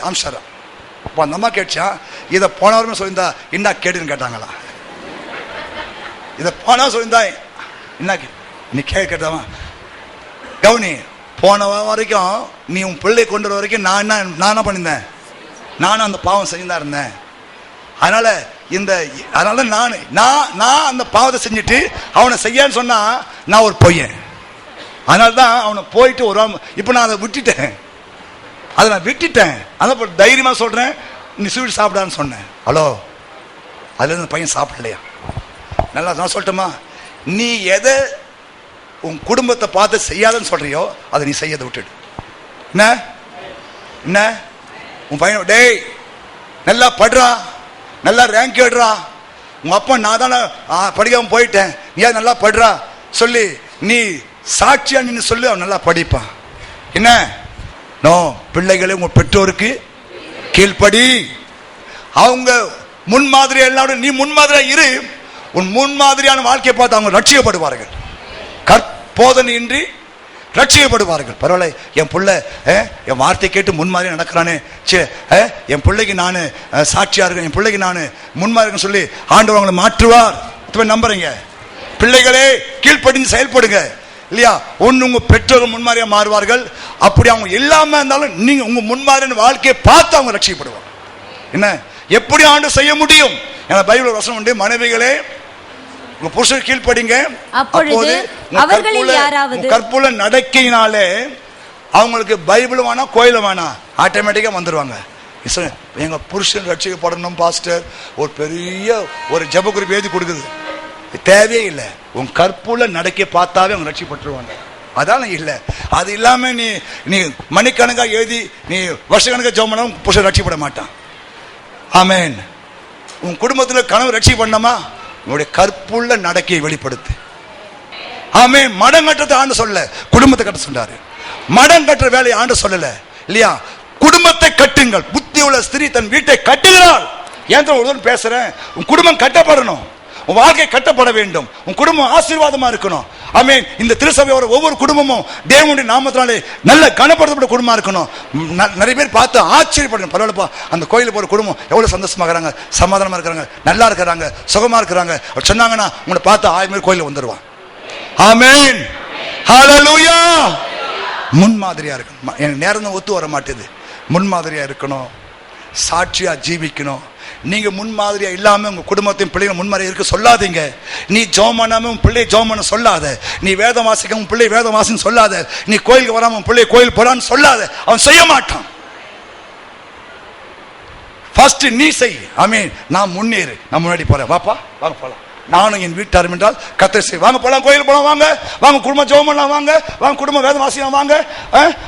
அனுப்பிச்சிட்டாரான். அப்போ அந்த அம்மா கேட்டுச்சா, இதை போன வாரமே சொல்லியிருந்தா என்ன கேடுன்னு கேட்டாங்களா? இதை போனா சொல்லியிருந்தா என்ன நீ கேட்கறதா? கவுனி, போன வரைக்கும் நீ உன் பிள்ளை கொண்டு வர வரைக்கும் நான் என்ன பண்ணியிருந்தேன்? நானும் அந்த பாவம் செஞ்சுதான் இருந்தேன். அதனால நான் அந்த பாவத்தை செஞ்சுட்டு அவனை செய்யன்னு சொன்னா நான் ஒரு பொய்யன். அதனால்தான் அவனை போயிட்டு ஒரு இப்ப நான் அதை விட்டுட்டேன். அதான் தைரியமா சொல்றேன், நீ ஸ்வீட் சாப்பிடான்னு சொன்னேன். ஹலோ, அதுல இருந்து பையன் சாப்பிடலையா? நல்லா நான் சொல்லட்டுமா, நீ எதை உன் குடும்பத்தை பார்த்து செய்யாதன்னு சொல்றியோ அதை நீ செய்யதை விட்டுடு. என்ன உன் பையன், டேய் நல்லா படுறா, நல்லா ரேங்க் எடுறா, உங்க அப்பா நான் தானே படிக்காம போயிட்டேன், நீ நல்லா படுறா சொல்லி நீ சாட்சியா நின்று சொல்லி அவன் நல்லா படிப்பான். என்ன நோ, பிள்ளைகளே உங்க பெற்றோருக்கு கீழ்ப்படி. அவங்க முன்மாதிரி எல்லாரும் நீ முன்மாதிரியா இரு. உன் முன்மாதிரியான வாழ்க்கையை பார்த்து அவங்க ரட்சிக்கப்படுவார்கள், கற்போதனையின்றி ரட்சிக்கப்படுவார்கள். பரவாயில்ல, என் பிள்ளை என் வார்த்தை கேட்டு முன்மாதிரி நடக்கிறானே, என் பிள்ளைக்கு நான் சாட்சியா இருக்கேன், என் பிள்ளைக்கு நான் முன்மாதிரி சொல்லி ஆண்டவர் அவங்களை மாற்றுவார். நம்புறீங்க? பிள்ளைகளே கீழ்ப்படிந்து செயல்படுங்க, இல்லையா? உங்க பெற்றோர்கள் முன்மாதிரியா மாறுவார்கள். அப்படி அவங்க இல்லாம இருந்தாலும் நீங்க உங்க முன்மாதிரியான வாழ்க்கையை பார்த்து அவங்க ரட்சிக்கப்படுவாங்க. என்ன எப்படி ஆண்டு செய்ய முடியும்? ஏன்னா பைபிள் வசனம் உண்டு, மனைவிகளே உங்க புருஷன் கீழ்ப்படிங்க, அப்போது கற்புள்ள நடக்கையினாலே அவங்களுக்கு பைபிள் வேணா கோயில வேணா ஆட்டோமேட்டிக்கா வந்துருவாங்க. எங்க புருஷன் ரட்சிக்கப்படணும் பாஸ்டர், ஒரு பெரிய ஒரு ஜெப குறிப்பு எழுதி கொடுக்குது, தேவையே இல்லை. உன் கற்புள்ள நடக்கை பார்த்தாவே அவங்க ரட்சிக்கப்பட்டுருவாங்க. அதான இல்ல, அது இல்லாம நீ மணிக்கணக்கா எழுதி நீ வருஷக்கணக்கா ஜெபம் பண்ணா உன் புருஷன் ரட்சிக்கப்பட மாட்டான். ஆமென். உன் குடும்பத்தில் கனவு ரட்சிக்க பண்ணமா, உன்னுடைய கற்புள்ள நடக்கையை வெளிப்படுத்து. ஆமென். மடம் கட்டுறது ஆண்டு சொல்ல, குடும்பத்தை கட்ட சொன்னாரு. மடம் கட்டுற வேலையை ஆண்டு சொல்லல, இல்லையா? குடும்பத்தை கட்டுங்கள். புத்தி உள்ள ஸ்திரீ தன் வீட்டை கட்டுகிறாள். ஏன் பேசுறேன்? உன் குடும்பம் கட்டப்படணும், உன் வாழ்க்கை கட்டப்பட வேண்டும், உன் குடும்பம் ஆசீர்வாதமா இருக்கணும். ஆமென். இந்த திருசபையோட ஒவ்வொரு குடும்பமும் தேவனுடைய நாமத்தினாலே நல்ல கனப்படுத்தப்பட்ட குடும்பமா இருக்கணும். நிறைய பேர் பார்த்து ஆச்சரியப்படணும், பரவாயில்லப்பா அந்த கோயிலுக்கு போற குடும்பம் எவ்வளவு சந்தோஷமா இருக்கிறாங்க, சமாதானமா இருக்கிறாங்க, நல்லா இருக்கிறாங்க, சுகமா இருக்கிறாங்க சொன்னாங்கன்னா உங்களை பார்த்து 1000 பேர் கோயிலுக்கு வந்துருவான். ஆமென். ஹல்லேலூயா. முன்மாதிரியா இருக்கணும். எனக்கு நேரம் ஒத்து வர மாட்டேது. முன்மாதிரியா இருக்கணும், சாட்சியா ஜீவிக்கணும். நீங்க முன்மாதிரியா இல்லாம உங்க குடும்பத்தையும் பிள்ளைங்க முன்மாதிரியா இருக்க சொல்லாதீங்க. நீ ஜெபம் பண்ணாம உன் பிள்ளை ஜெபம் பண்ண சொல்லாத. நீ வேதம் வாசிக்க உன் பிள்ளை வேதம் வாசின்னு சொல்லாத. நீ கோயிலுக்கு வராம உன் பிள்ளை கோயில் போறான்னு சொல்லாத. அவன் செய்ய மாட்டான். ஃபர்ஸ்ட் நீ செய். ஆமென். நான் முன்னேறு, நான் முன்னாடி போறேன், வாப்பா வாங்க போலாம். நானும் என் வீட்டாரும் என்றால் கர்த்தர் செய். வாங்க போலாம், கோயில் போலாம், வாங்க வாங்க குடும்பம் ஜெபம் பண்ணலாம், வாங்க வாங்க குடும்பம் வேதம் வாசிக்கலாம், வாங்க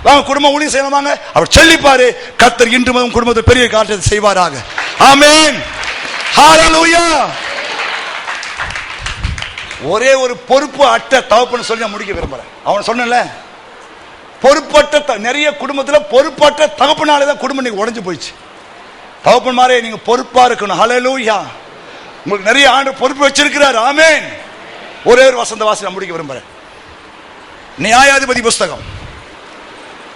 வாங்க குடும்பம் ஊழியம் செய்யலாம், வாங்க. அவர் சொல்லிப்பாரு, கர்த்தர் இன்று உன் குடும்பத்தை பெரிய காரியத்தை செய்வாராக. ஆமென். ஹல்லேலூயா. ஒரே ஒரு பொறுப்பு அட்டை தகப்பன்னு சொல்லி நான் முடிக்க விரும்புறேன். அவன் சொன்னல, பொறுப்பற்ற நிறைய குடும்பத்துல பொறுப்பற்ற தகப்பனாலதான் குடும்பம் நீங்க உடைஞ்சு போயிடுச்சு. தகப்பன் மாதிரி நீங்க பொறுப்பா இருக்கணும். ஹல்லேலூயா. உங்களுக்கு நிறைய ஆண்டு பொறுப்பு வச்சிருக்கிறார். ஆமென். ஒரே ஒரு வசந்த வாசி முடிக்க விரும்புறேன். நியாயாதிபதி புஸ்தகம்,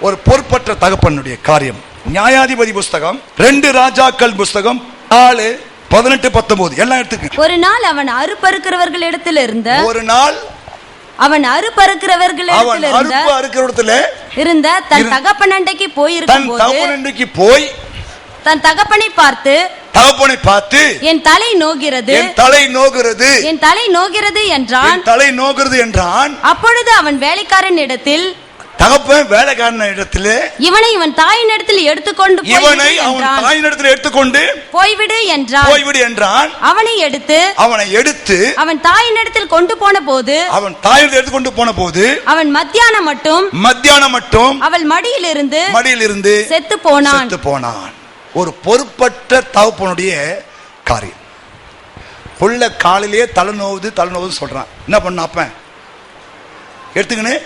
ஒரு பொறுப்பற்ற தகப்பனுடைய காரியம். நியாயாதிபதி புஸ்தகம், 2 ராஜாக்கள் புஸ்தகம் 4:18-19 எல்லாம் எடுத்துக்க. ஒரு நாள் அவன் அறுப்பறுக்கிறவர்களிடத்தில் இருந்த தன் தகப்பனண்டைக்கு போய் தன் தகப்பனை பார்த்து என் தலை நோகிறது என்றான். அப்பொழுது அவன் வேலைக்காரனிடத்தில் இவனை அவன் தாயின் இடத்தில் எடுத்துக்கொண்டு போய்விடு என்றான். அவனை எடுத்து அவன் தாயின் இடத்தில் கொண்டு போன போது அவன் மத்தியானம் மட்டும் அவள் மடியிலிருந்து செத்து போனான். ஒரு பொறுப்பற்ற தகப்பனுடைய காரியம். புள்ள காலையிலேயே தலைநோவுது சொல்றான். என்ன பண்ண அப்ப எடுத்துக்கின்னு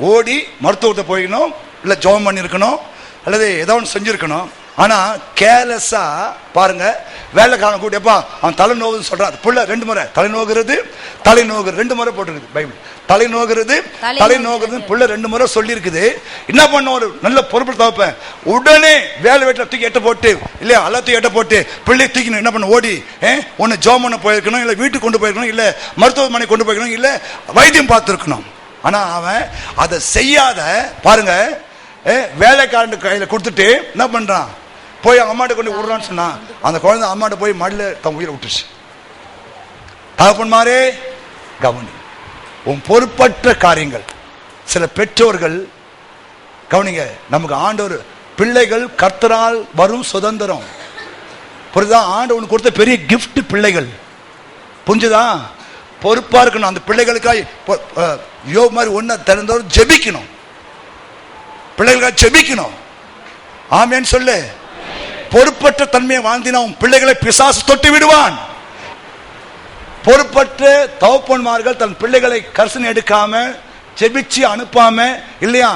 ஓடி மருத்துவத்தை போய்க்கணும், இல்லை ஜோம் பண்ணியிருக்கணும், அல்லது ஏதோ ஒன்று செஞ்சுருக்கணும். ஆனால் கேர்லெஸ்ஸா பாருங்க, வேலைக்காரன் கூட்டியப்பா அவன் தலை நோவுன்னு சொல்றான். புள்ள 2 முறை தலை நோகிறது 2 முறை போட்டிருக்குது பைபிள். தலை நோகிறது புள்ள 2 முறை சொல்லி இருக்குது. என்ன பண்ண, ஒரு நல்ல பொறுப்பு தவிப்பேன் உடனே வேலை வீட்டில் தூக்கி எட்ட போட்டு, இல்லையா எல்லாத்தையும் எட்ட போட்டு பிள்ளை தூக்கணும். என்ன பண்ண, ஓடி ஒன்று ஜோம் பண்ண போயிருக்கணும், இல்லை வீட்டுக்கு கொண்டு போயிருக்கணும், இல்லை மருத்துவமனை கொண்டு போயிருக்கணும், இல்லை வைத்தியம் பார்த்துருக்கணும். ஆனா அவன் அதை செய்யாத பாருங்க, வேலைக்காரன் கையில கொடுத்துட்டு என்ன பண்றான், போய் அம்மாட்ட கொண்டு விடுறான்னு சொன்னா அந்த குழந்தை அம்மாட்ட போய் மடியில தன் உயிரை விட்டுருச்சு. தகப்பன்மாரே கவனி, உன் பொறுப்பற்ற காரியங்கள். சில பெற்றோர்கள் கவனிங்க, நமக்கு ஆண்டவர் பிள்ளைகள் கர்த்தரால் வரும் சுதந்திரம். புரியுதா? ஆண்டவனுக்கு கொடுத்த பெரிய கிஃப்ட் பிள்ளைகள். புரிஞ்சுதா? பொறுப்பா இருக்கணும். அந்த பிள்ளைகளுக்காக யோபு மாதிரி ஒன்ன திறந்தவர் ஜெபிக்கணும், பிள்ளைகளுக்காக ஜெபிக்கணும். ஆமென் சொல்லு. பொறுப்பற்ற தன்மையை வாழ்ந்தினா உன் பிள்ளைகளை பிசாசு தொட்டு விடுவான். பொறுப்பற்ற தகப்பன்மார்கள் தன் பிள்ளைகளை கர்சனை எடுக்காம ஜெபிச்சு அனுப்பாம, இல்லையா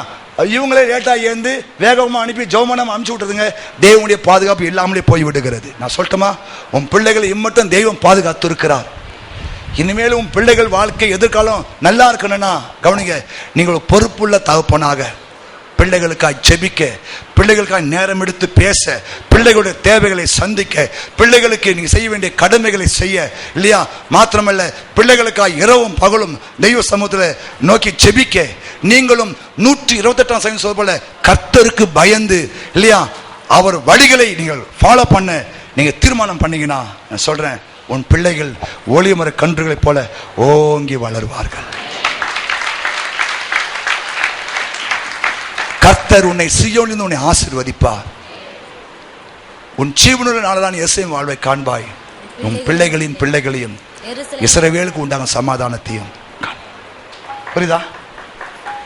இவங்களே லேட்டா ஏந்து வேகமா அனுப்பி ஜெபமனம் அனுப்பிச்சு விட்டுருதுங்க. தேவனுடைய பாதுகாப்பு இல்லாமலே போய் விடுகிறது. நான் சொல்லட்டுமா, உன் பிள்ளைகளை இம்மட்டும் தெய்வம் பாதுகாத்து இருக்கிறார். இனிமேலும் உன் பிள்ளைகள் வாழ்க்கை எதிர்காலம் நல்லா இருக்கணும்னா கவனிங்க, நீங்கள் பொறுப்புள்ள தகப்பனாக பிள்ளைகளுக்காக ஜெபிக்க, பிள்ளைகளுக்காக நேரம் எடுத்து பேச, பிள்ளைகளுடைய தேவைகளை சந்திக்க, பிள்ளைகளுக்கு நீங்க செய்ய வேண்டிய கடமைகளை செய்ய, இல்லையா மாத்திரமல்ல பிள்ளைகளுக்காக இரவும் பகலும் தெய்வ சமூகத்தில் நோக்கி ஜெபிக்க, நீங்களும் 128ஆம் சங்கீதம் சொல்ல போல கர்த்தருக்கு பயந்து, இல்லையா அவர் வழிகளை நீங்கள் ஃபாலோ பண்ண நீங்க தீர்மானம் பண்ணீங்கன்னா நான் சொல்றேன், உன் பிள்ளைகள் ஒளிமர கன்றுகளைப் போல ஓங்கி வளருவார்கள். கர்த்தர் உன்னை சீயோனிலிருந்து உன்னை ஆசீர்வதிப்பார். உன் ஜீவனுள்ள நாளதான் எருசலேம் வாழ்வை காண்பாய். உன் பிள்ளைகளின் பிள்ளைகளையும் இஸ்ரவேலுக்கு உண்டான சமாதானத்தையும். புரியுதா?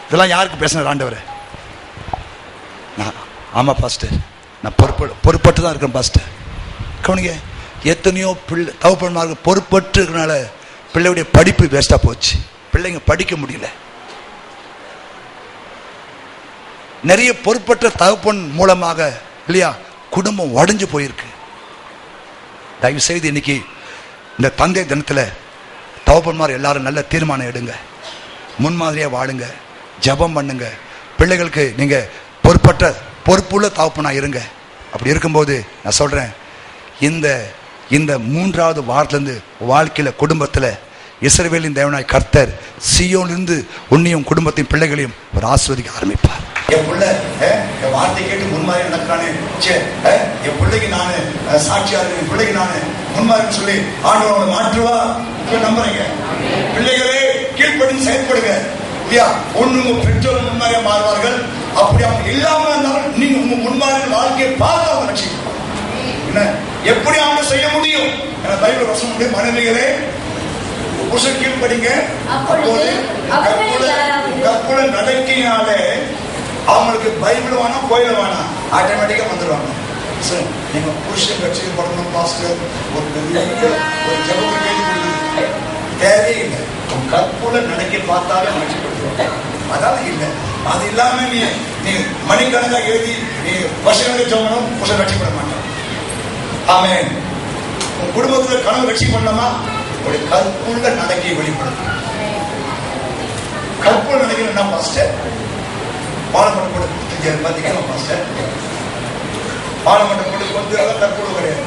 இதெல்லாம் யாருக்கு பேசினார் ஆண்டவர்? ஆமா பாஸ்டர், நான் பொறுப்பட்டு தான் இருக்கேன் பாஸ்டர். கவனிங்க, எத்தனையோ பிள்ளை தகப்பன்மார்கள் பொறுப்பற்று இருக்கனால பிள்ளையுடைய படிப்பு வேஸ்டா போச்சு. பிள்ளைங்க படிக்க முடியல. நிறைய பொறுப்பற்ற தகப்பன் மூலமாக, இல்லையா குடும்பம் உடைஞ்சு போயிருக்கு. தயவு செய்து இன்னைக்கு இந்த தந்தை தினத்துல தகப்பன்மார் எல்லாரும் நல்ல தீர்மானம் எடுங்க, முன்மாதிரியா வாழுங்க, ஜெபம் பண்ணுங்க. பிள்ளைகளுக்கு நீங்க பொறுப்புள்ள தகப்பனா இருங்க. அப்படி இருக்கும்போது நான் சொல்றேன், இந்த 3வது வாரத்திலிருந்து வாழ்க்கையில குடும்பத்துல இஸ்ரவேலின் தேவனாய் கர்த்தர் சீயோனிலிருந்து உன்னையும் குடும்பத்தின் பிள்ளைகளையும் ஒரு ஆசீர்வதிக்க ஆரம்பிப்பார். என் பிள்ளை என் வார்த்தை கேட்டு முன்மாதிரி நடக்கிறானே, என் பிள்ளைக்கு நானு சாட்சியா இருக்கு, என் பிள்ளைக்கு நானு முன்மாதிரி சொல்லி ஆண்டவரை மாற்றுவா நம்புறீங்க. பிள்ளைகளே கீழ்ப்படிந்து செயல்படுங்க. இல்லையா ஒண்ணு உங்க பெற்றோர் முன்மாதிரியா மாறுவார்கள். அப்படி அவங்க இல்லாம இருந்தாலும் நீங்க உங்க முன்மாதிரி வாழ்க்கையை பார்த்து அவங்க ரட்சிக்கணும். எப்படி அவங்க செய்ய முடியும்? பைபிள் வசனம் உண்டு, மனைவிகளே புருஷன் கீழ்ப்படிங்க, அப்போது கற்புல நடக்கையினாலே அவங்களுக்கு பைபிள் வேணாம் கோயில வேணாம் ஆட்டோமேட்டிக்கா வந்துடுவாங்க. நீங்க புருஷன் கட்சியில் படணும் பாஸ்டர், ஒரு ஜபம் தேவையில்லை. கற்புல நடக்கை பார்த்தாலே மகிழ்ச்சிப்படுத்துவாங்க. அதாவது இல்லை, அது இல்லாம நீ மணிக்கணக்கா எழுதி நீ வருஷங்களுக்கு ஜபம் புருஷன் ரட்சிப்பட மாட்டான். ஆமென். உன் குடும்பத்துல கனவு ரட்சி பண்ணலாமா? ஒரு கற்புள்ள நடக்கையை வெளிப்படுத்தும். கற்புள்ள நடக்கை என்ன பாஸ்டர்? பாலமட்டம் போட்டு கொடுத்து பார்த்தீங்கன்னா பாஸ்டர், பாலமட்டம் போட்டு கொடுத்து அதான் கற்புள்ள கிடையாது.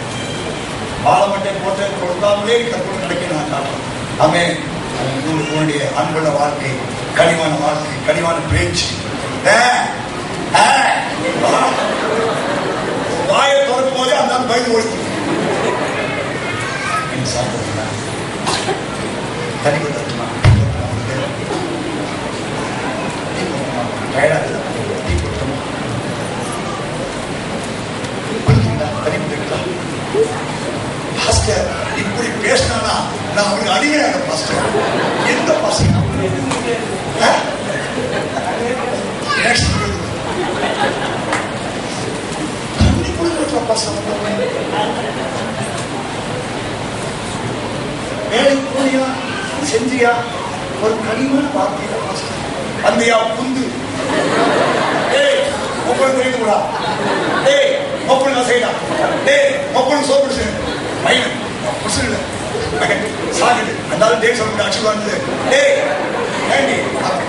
பாலமட்டை போட்டு கொடுத்தாமலே கற்புள்ள நடக்கை நான் காட்டுறேன். ஆமென். உங்களுடைய அன்புள்ள வாழ்க்கை, கனிவான வாழ்க்கை, கனிவான பேச்சு, வாயை திறக்கும் போதே அந்த பயந்து ஓடி சாப்பிடுறா தனிப்பட்ட இப்படி பேசினா நான் அவனுக்கு அடிமையாக பாஸ்டர். எந்த பாஸ்டர்? வேலைக்கு போனியா செஞ்சியா ஒரு கனிமான வார்த்தையில பாஸ்டர் அந்தையா புந்து ஒப்பனை தெரிந்து கூடா ஒப்பனை நான் செய்யலாம் ஒப்பனை சோப்பிடு பையன் சாகிட்டு அந்த சொல்ல ஆக்சுவலா இருந்தது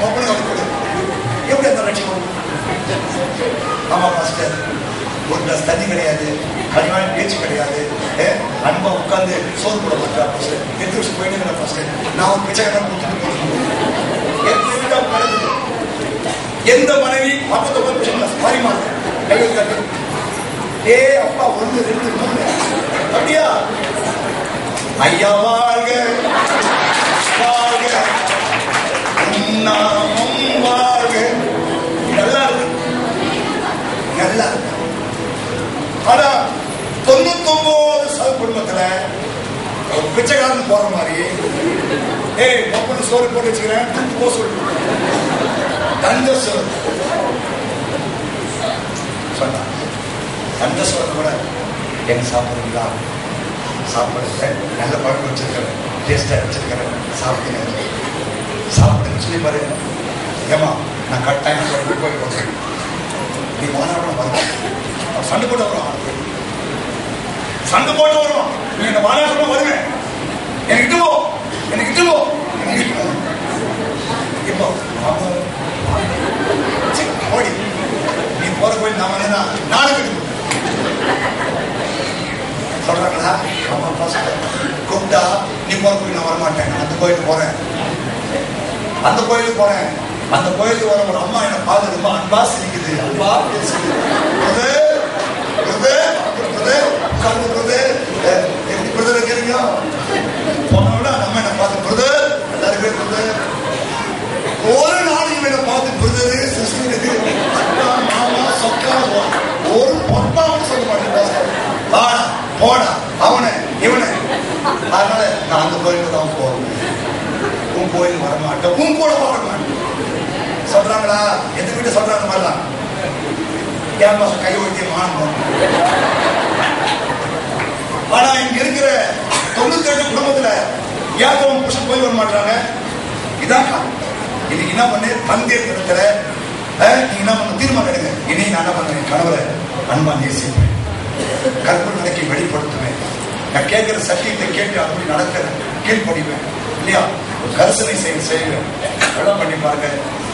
ஒப்பனை கொடு எப்படி அந்த லட்சியம்? ஆமா பாஸ்டர், ஒரு கிளாஸ் தண்ணி கிடையாது, கனிவான பேச்சு கிடையாது, அன்பா உட்கார்ந்து சோறு போட மாட்டா பாஸ்டர். 8 வருஷம் போயிட்டு பாஸ்டர் நான் ஒரு பிச்சைக்காரன் கொடுத்துட்டு எந்த மனைவி 49 மாறிமாங்க அப்பா 1 2 3 அப்படியா? ஐயா வாழ்க வாழ்க நாமும் வாழ்க. நல்லா இருக்கு, நல்லா இருக்கு. ஆனா 99% குடும்பத்துல பிச்சைக்காரன் போற மாதிரி ஒப்பனை சோறு போட்டு வச்சுக்கிறேன் போ சொல்லு தந்த சோறு சொன்னா தந்த சோறு கூட எங்க சாப்பிடுறீங்களா? சாப்பிடுறது நல்ல பழக்கம் வச்சிருக்கிறேன், டேஸ்டா வச்சிருக்கிறேன், சாப்பிடுங்க சாப்பிடுன்னு சொல்லி பாரு. ஏமா நான் கட்டாயம் சொல்லி போய் போகிறேன், நீ வானாட வருவேன், சண்டை போட்டு வருவான், சண்டை போட்டு வருவான், நீ என்ன வானா சொல்ல வருவேன், எனக்கு இட்டுவோ எனக்கு இட்டுவோ இப்போ ஓடி நீ போற போய் நான் வந்து நாளைக்கு சொல்றாங்களா? ஆமா கூப்பிட்டா நீ போற போய் நான் வரமாட்டேன், அந்த கோயிலுக்கு போறேன், அந்த கோயிலுக்கு போறேன், அந்த கோயிலுக்கு வர ஒரு அம்மா என்ன பார்த்து ரொம்ப அன்பா சிரிக்குது, அன்பா பேசுது, இருக்கிறீங்க போனோட நம்ம என்ன பார்த்து பிரதர் எல்லாரும் பேர் பிரதர், ஒரு நாள் இவனை பார்த்து பிரதரு சிஸ்டருக்கு அக்கா மாமா சொக்கா ஒரு பொட்டாவும் சொல்ல மாட்டேன், போடா அவனை இவனை. அதனால நான் அந்த கோயிலுக்கு தான் போவேன், உன் கோயில் வரமாட்டேன், உன் கூட வரமாட்டேன் சொல்றாங்களா? எந்த வீட்டு சொல்றாங்க மாதிரிலாம் ஏன் மாசம் கை ஒட்டி மாறணும். ஆனா இங்க இருக்கிற 98 குடும்பத்துல ஏன் புருஷன் போய் வர மாட்டாங்க? இதான் இன்னைக்கு என்ன பண்ணு தந்தையர் இடத்துல நீங்க என்ன பண்ண தீர்மானம் எடுங்க, இனி நான் என்ன பண்ணுவேன், கணவரை அன்பா நேசிப்பேன், கற்பு நடக்கை வெளிப்படுத்துவேன், நான் கேட்கிற சத்தியத்தை கேட்டு அப்படி நடக்கிறேன், கீழ்படிவேன் இல்லையா, ஒரு கரிசனை செய்வேன். எல்லாம் பண்ணி பாருங்க,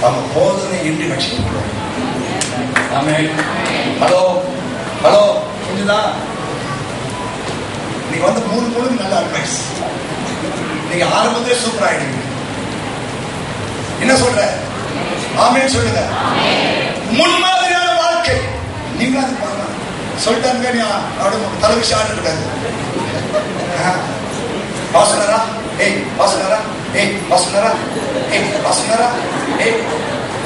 அவங்க போதனை இன்றி ரட்சிக்கப்படுவாங்க. ஆமென். ஹலோ ஹலோ புரிஞ்சுதா? நீங்க வந்து 3 பொழுது நல்ல அட்வைஸ், நீங்க ஆரம்பத்திலே சூப்பர் ஆயிடுவீங்க. என்ன சொல்ற? ஆமென் சொல்லுங்க. முன்மாதிரியான வாழ்க்கை நீங்க அது பண்ணலாம். சொல்லிட்டாங்க நீ அவட தலைவிஷ ஆடு கூடாது. பாசனரா பாசனரா பாசனரா பாசனரா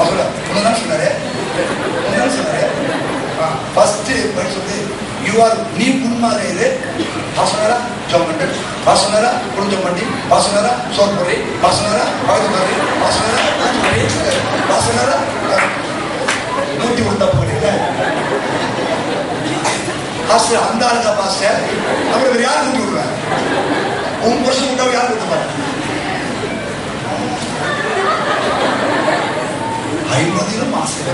அவங்கள ஒண்ணுதான் சொன்னாரு, ஒண்ணுதான் சொன்னாரு. ஃபர்ஸ்ட் சொல்லி நீ முன்மாதிரி இது பாசனரா ஜோமண்டு பாசனரா குளிஞ்சம் பண்ணி பாசனரா சோர் பொறி பாசனரா பகுதி மாதிரி பாசனரா பாசனரா 100 கொடுத்தா போறீங்க பாஸ்டர். அந்த ஆளுங்க பாஸ்டர் அவருக்கு யார் கூட்டி விடுவேன்? 1 வருஷம் கூட்டாவை யார் கூட்ட மாட்டேன்? 50 மாசம்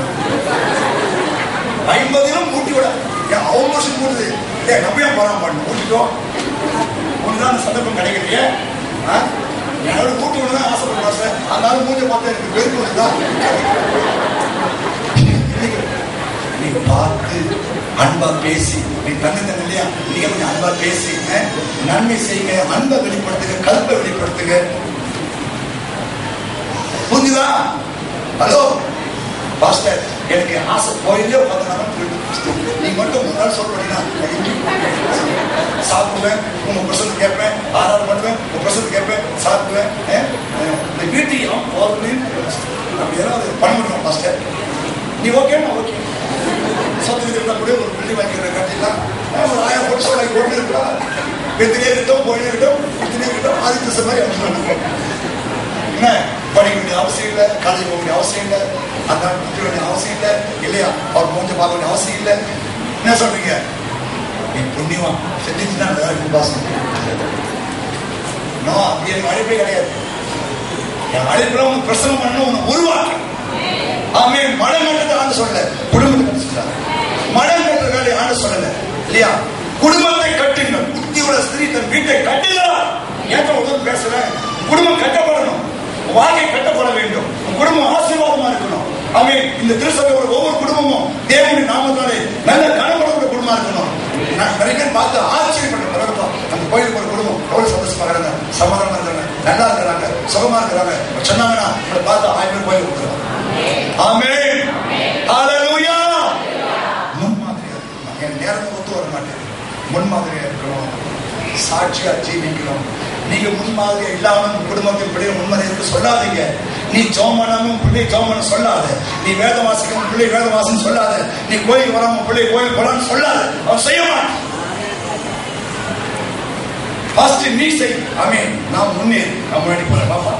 50 கூட்டி விட அவங்க வருஷம் கூடுது. நம்பியா போறான் பண்ணு கூட்டிட்டோம், ஒண்ணுதான் அந்த சந்தர்ப்பம் கிடைக்கலையே, என்னோட கூட்டு ஒண்ணு தான் ஆசைப்படுறேன் சார். அதனால மூஞ்ச பார்த்தா எனக்கு வெறுப்பு வருதா? நீ பார்த்து அன்பா பேசி, நீ தண்ணி இல்லையா, நீங்க கொஞ்சம் அன்பா பேசி நன்மை செய்யுங்க, அன்பை வெளிப்படுத்துங்க, கல்பை வெளிப்படுத்துங்க. புரிஞ்சுதா? ஹலோ பாஸ்டர், எனக்கு ஆசை போயிலே நீ மட்டும் ஒரு நாள் சொல்றீங்கன்னா சாப்பிடுவேன், உங்க பிரசங்க கேட்பேன், ஆறாறு பண்ணுவேன், உங்க பிரசங்க கேட்பேன், சாப்பிடுவேன். இந்த வீட்டையும் போகணும்னு அப்படி ஏதாவது பண்ண முடியும் பாஸ்டர்? நீ ஓகேன்னா ஓகே. சொத்து இருந்தா கூட ஒரு பிள்ளை வாங்கிக்கிற கட்டிலாம் ஒரு 1000 கோடி சொல்லாக்கி கொண்டு இருக்கா. வெத்திலே இருக்கட்டும், போயிலே இருக்கட்டும், வெத்திலே இருக்கட்டும், ஆதி திசை மாதிரி அமைச்சு என்ன படிக்க வேண்டிய அவசியம் இல்லை, காலேஜ் போக வேண்டிய அவசியம் இல்லை, அந்த குடிக்க வேண்டிய அவசியம் இல்லை, இல்லையா? அவர் மூஞ்ச பார்க்க வேண்டிய அவசியம் இல்லை. என்ன சொல்றீங்க? நீ புண்ணியமா செஞ்சுச்சுன்னா வேலைக்கு பாசம். அப்படி எனக்கு அழைப்பே கிடையாது. என் அழைப்புல உனக்கு பிரசனம் பண்ணணும், உனக்கு உருவாக்க. ஆமே. மழை கட்டத்தை ஆண்டு சொல்லல, குடும்பத்தை சொல்றாங்க. மழை கட்டுறதுக்காக ஆண்டு சொல்லல, இல்லையா? குடும்பத்தை கட்டுங்க. புத்தியோட ஸ்திரீ தன் வீட்டை கட்டுகிறார். ஏன் உதவி பேசுறேன்? குடும்பம் கட்டப்படணும், வாழ்க்கை கட்டப்பட வேண்டும், குடும்பம் ஆசீர்வாதமா இருக்கணும். ஆமே. இந்த திருச்சபையோட ஒவ்வொரு குடும்பமும் தேவனுடைய நாமத்தாலே நல்ல கனப்படக்கூடிய குடும்பமா இருக்கணும். நான் நிறைய பேர் பார்த்து ஆச்சரியப்பட்ட அந்த கோயிலுக்கு ஒரு குடும்பம் எவ்வளவு சந்தோஷமா இருக்காங்க, சமாதானமா இருக்காங்க, நல்லா இருக்கிறாங்க, சுகமா இருக்கிறாங்க சொன்னாங்கன்னா பார்த்து 1000 பேர் கோயிலுக்கு கொடுக்குறாங்க. ஆமென். ஹல்லேலூயா. முன்மாதிரியா இருக்கணும். என் நேரத்தை ஒத்து வர மாட்டேன். முன்மாதிரியா இருக்கணும், சாட்சியா ஜீவிக்கணும். நீங்க முன்மாதிரியா இல்லாம குடும்பத்தின் பிள்ளைய முன்மாதிரி சொல்லாதீங்க. நீ ஜோமனும் பிள்ளை ஜோமனு சொல்லாத, நீ வேத வாசிக்கும் பிள்ளை வேத வாசம் சொல்லாத, நீ கோயில் வராம பிள்ளை கோயில் போலான்னு சொல்லாத. அவன் செய்ய மாட்டான். நீ செய். ஆமென். நான் முன்னேறி நான் முன்னாடி போறேன். பாப்பா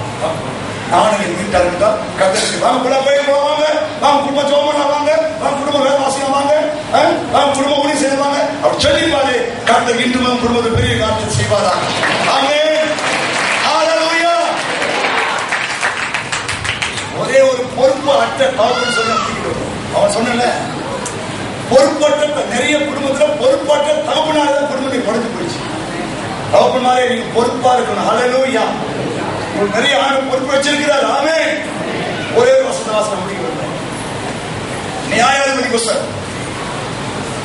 நானும் என் வீட்டாருக்கிட்ட கத்தருக்கு வாங்க பிள்ளை கோயில் போவாங்க, வாங்க குடும்ப ஜோமனா வாங்க, வாங்க குடும்ப வேத வாசியம் வாங்க, வாங்க குடும்ப ஊழி செய்வாங்க. அவர் சொல்லிப்பாரு கத்தர் இன்றும் குடும்பத்தை பெரிய காரியத்தை செய்வாரா. ஆமென். ஒரே ஒரு பொறுப்பு அற்ற தகப்பன் சொல்ல அவன் சொன்ன பொறுப்பற்ற நிறைய குடும்பத்துல பொறுப்பற்ற தகப்பனால குடும்பத்தை படுத்து போயிடுச்சு. தகப்பனாலே நீங்க பொறுப்பா இருக்கணும். ஹல்லேலூயா. நிறைய ஆண்டு பொறுப்பு வச்சிருக்கிறார். ஆமென். ஒரே வாசம் முடிக்கிறது நியாயாதிபதி புஸ்தகம்,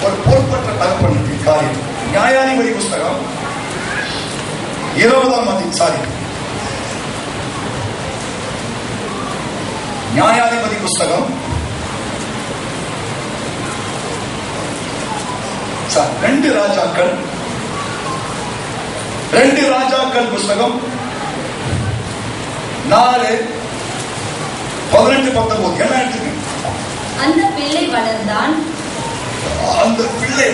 ஒரு பொறுப்பற்ற தகப்பன் காரியம். நியாயாதிபதி புஸ்தகம் 20ஆம் அதிகாரம், நியாயாதிபதி புஸ்தகம் 2 ராஜாக்கள் புஸ்தகம் 4:18-19 என்ன எடுத்துக்க. அந்த பிள்ளை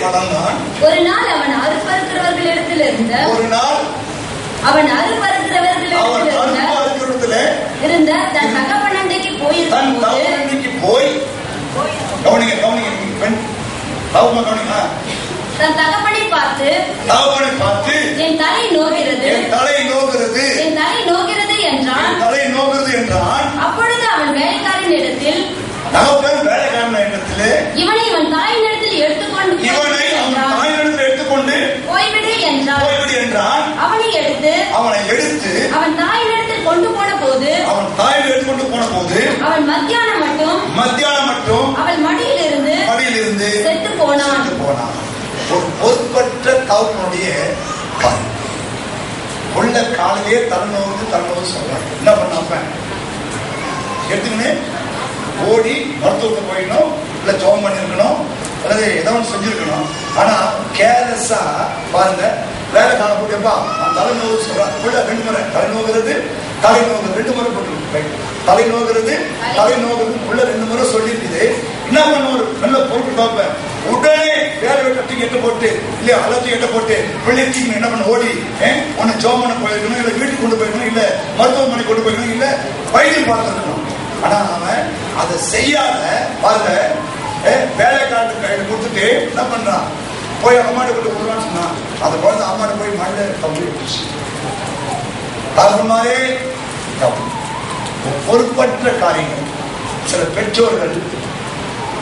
வளர்ந்தான். ஒரு நாள் அவன் அறுப்பறுக்கிறவர்களிடத்தில் இருந்த தன் தகப்பனண்டைக்கு போய் தன் தகப்பனை பார்த்து என் தலை நோகிறது என்றான். அப்பொழுது அவன் வேலைக்காரன் இடத்தில் இவனை இவன் தாயின் இடத்தில் எடுத்துக்கொண்டு போய்விடு என்றான். அவனை எடுத்து அவன் தாயின் இடத்தில் கொண்டு போன போது அவன் மத்தியானம் மட்டும் அவள் மடியில் இருந்து செத்து போனான். ஒரு பொறுப்பற்ற தகப்பனுடைய உள்ள காலையே தரணும் சொல்றாங்க. என்ன பண்ணாம எடுத்துக்கினே ஓடி மருத்துவத்தை போயிடணும், இல்ல ஜோம் பண்ணிருக்கணும், அல்லது ஏதோ ஒன்று செஞ்சிருக்கணும். ஆனா கேர்லெஸ்ஸா பாருங்க, வேலை காண போட்டியப்பா தலைநோவு சொல்றான். உள்ள 2 முறை தலைநோகிறது 2 முறை போட்டு தலைநோகிறது உள்ள 2 முறை சொல்லிருக்குது. என்ன பண்ண ஒரு நல்ல பொறுப்பு பார்ப்பேன். உடனே வேலை வெட்டி எட்ட போட்டு இல்லையா அலத்தி எட்ட போட்டு பிள்ளைக்கு என்ன பண்ண ஓடி ஒன்னு ஜோம் பண்ண போயிருக்கணும், இல்ல வீட்டுக்கு கொண்டு போயிருக்கணும், இல்ல மருத்துவமனை கொண்டு போயிருக்கணும், இல்ல வைத்தியம் பார்த்துருக்கணும். ஆனா அவன் அதை செய்யாத பாருங்க, வேலைக்காரத்து கையில கொடுத்துட்டு என்ன பண்றான், போய் அம்மாட்ட கொண்டு கொடுறான்னு சொன்னான். அந்த குழந்தை அம்மாட்ட போய் மண்ணில தம்பி தகுமாரே பொறுப்பற்ற காரியங்கள். சில பெற்றோர்கள்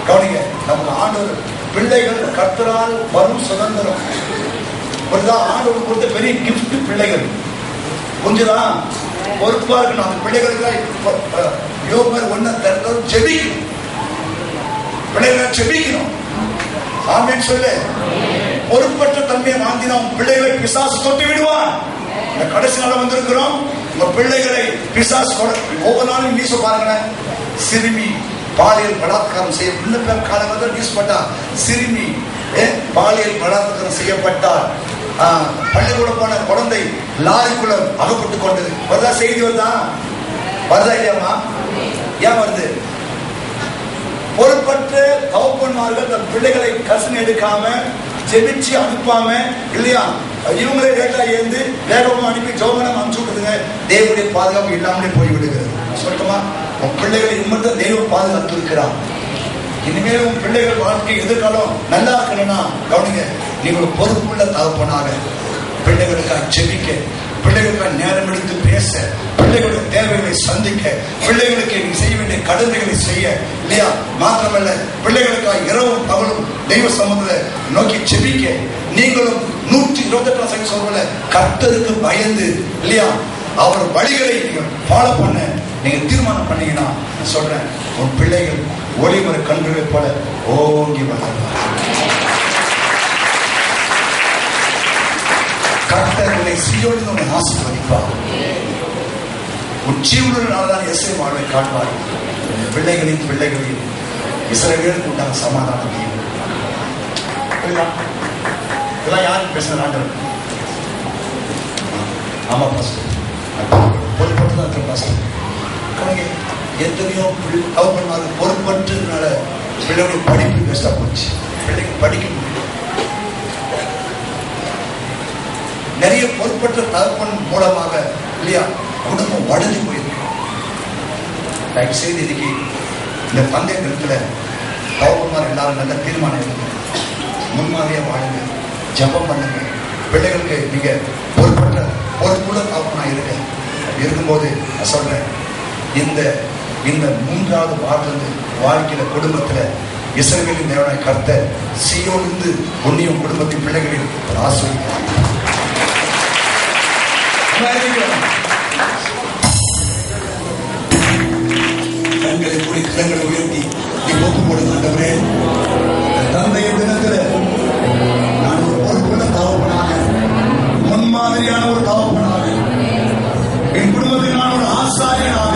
கவனிங்க, நமக்கு ஆண்டவர் பிள்ளைகள் கர்த்தரால் வரும் சுதந்திரம். ஆண்டவர் கொடுத்த பெரிய கிஃப்ட் பிள்ளைகள். கொஞ்சம் பொறுப்பா இருக்கணும். அந்த பிள்ளைகளுக்கு யோகர் ஒண்ணு தரணும், ஜெபிக்கணும். பிள்ளைகளை ஜெபிக்கணும். ஆமென் சொல்லு. பொறுப்பற்ற தன்மையை வாங்கினா பிள்ளைகளை பிசாசு தொட்டு விடுவான். இந்த கடைசி நாள் வந்திருக்கிறோம். உங்க பிள்ளைகளை பிசாசு ஒவ்வொரு நாளும் நியூஸ் பாருங்களேன். சிறுமி பாலியல் பலாத்காரம் செய்ய காலங்கள் நியூஸ் பட்டா சிறுமி பாலியல் பலாத்காரம் செய்யப்பட்டார். பள்ளிக்கூடம் போன குழந்தை லாரிக்குள்ள அகப்பட்டு கொண்டது. வருதா செய்தி? வருதா இல்லையாமா? ஏன் வருது? பொறுப்பற்ற தகப்பன்மார்கள் தன் பிள்ளைகளை கசன் எடுக்காம ஜெபிச்சு அனுப்பாம இல்லையா, இவங்களே லேட்டா ஏந்து வேகமா அனுப்பி ஜோமனம் அனுப்பிச்சு விடுதுங்க. தேவனுடைய பாதுகாப்பு இல்லாமலே போய்விடுகிறது. சொல்லட்டுமா, உன் பிள்ளைகளை இன்னும் தெய்வம் பாதுகாத்து இருக்கிறான். இனிமேல் உன் பிள்ளைகள் வாழ்க்கை எதிர்காலம் நல்லா இருக்கணும்னா கவனிங்க, நீங்கள் பொறுப்புள்ள தகப்பனாக பிள்ளைகளுக்காக ஜெபிக்க, பிள்ளைகளுக்காக நேரம் எடுத்து பேச, பிள்ளைகளுடைய தேவைகளை சந்திக்க, பிள்ளைகளுக்கு நீ செய்ய வேண்டிய கடமைகளை செய்ய இல்லையா, மாத்திரமல்ல பிள்ளைகளுக்காக இரவும் பகலும் தெய்வ சமூகத்தை நோக்கி ஜெபிக்க, நீங்களும் 128 சொல்றல கர்த்தருக்கு பயந்து இல்லையா அவர் வழிகளை நீங்கள் ஃபாலோ பண்ண நீங்க தீர்மானம் பண்ணீங்கன்னா சொல்றேன், உன் பிள்ளைகள் ஒளிமர கண்களை போல ஓங்கி வளர்வார். கர்த்தர்களை சீயோனில் உன்னை ஆசீர்வதிப்பார். உன் ஜீவனுடன் இயேசு வாழ்வை காண்பார். பிள்ளைகளின் இஸ்ரவேலுக்கு உண்டான சமாதானம். இதெல்லாம் யாரும் பேசுறாங்க? ஆமா பாஸ்டர், பொறுப்பட்டுதான் பாஸ்டர். எத்தனையோ கவர்மெண்ட் பொறுப்பற்றதுனால பிள்ளைகளுடைய படிப்பு வேஸ்டா போச்சு. பிள்ளைங்க படிக்க முடியும். நிறைய பொறுப்பற்ற தகப்பன் மூலமாக இல்லையா குடும்பம் வளைஞ்சு போயிருக்கு. தயவு செய்து இன்னைக்கு இந்த பந்தய நிலத்துல தகப்பன்மார் எல்லாரும் நல்ல தீர்மானம் எடுங்க, முன்மாதிரியா வாழுங்க, ஜபம் பண்ணுங்க. பிள்ளைகளுக்கு நீங்க பொறுப்புள்ள தகப்பனா இருக்க இருக்கும்போது நான் சொல்றேன், இந்த 3வது வாரத்திலிருந்து வாழ்க்கையில குடும்பத்துல இஸ்ரவேலின் தேவனாய் கர்த்தர் சீயோனிலிருந்து உன்னையும் குடும்பத்தின் பிள்ளைகளில் ஆசீர்வதிப்பார். கண்களை கூடி கரங்களை உயர்த்தி நீ ஒப்பு கொடுங்க. ஆண்டவரே, தந்தைய தினத்துல நான் ஒரு பொறுப்புள்ள தகப்பனாக, முன்மாதிரியான ஒரு தகப்பனாக, என் குடும்பத்தில் நான் ஒரு ஆசாரியனாக,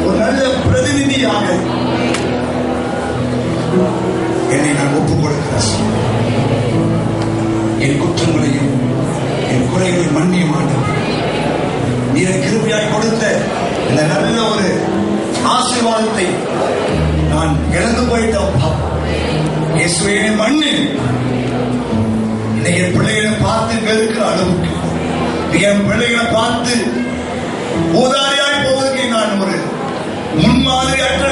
ஒரு நல்ல பிரதிநிதியாக என்னை நான் ஒப்புக் கொடுக்கிறேன். என் குற்றங்களையும் என் குறைகளை மன்னிய மாட்டேன். நீ கிருபையாய் கொடுத்த இந்த நல்ல ஒரு ஆசீர்வாதத்தை நான் இழந்து போயிட்டேன். இயேசுவே மண்ணு இன்னைக்கு என் பிள்ளைகளை பார்த்து வெறுக்கிற அளவுக்கு, என் பிள்ளைகளை பார்த்து ஊதாரியாய் போவதற்கு நான் ஒரு முன்மாதிரியாற்ற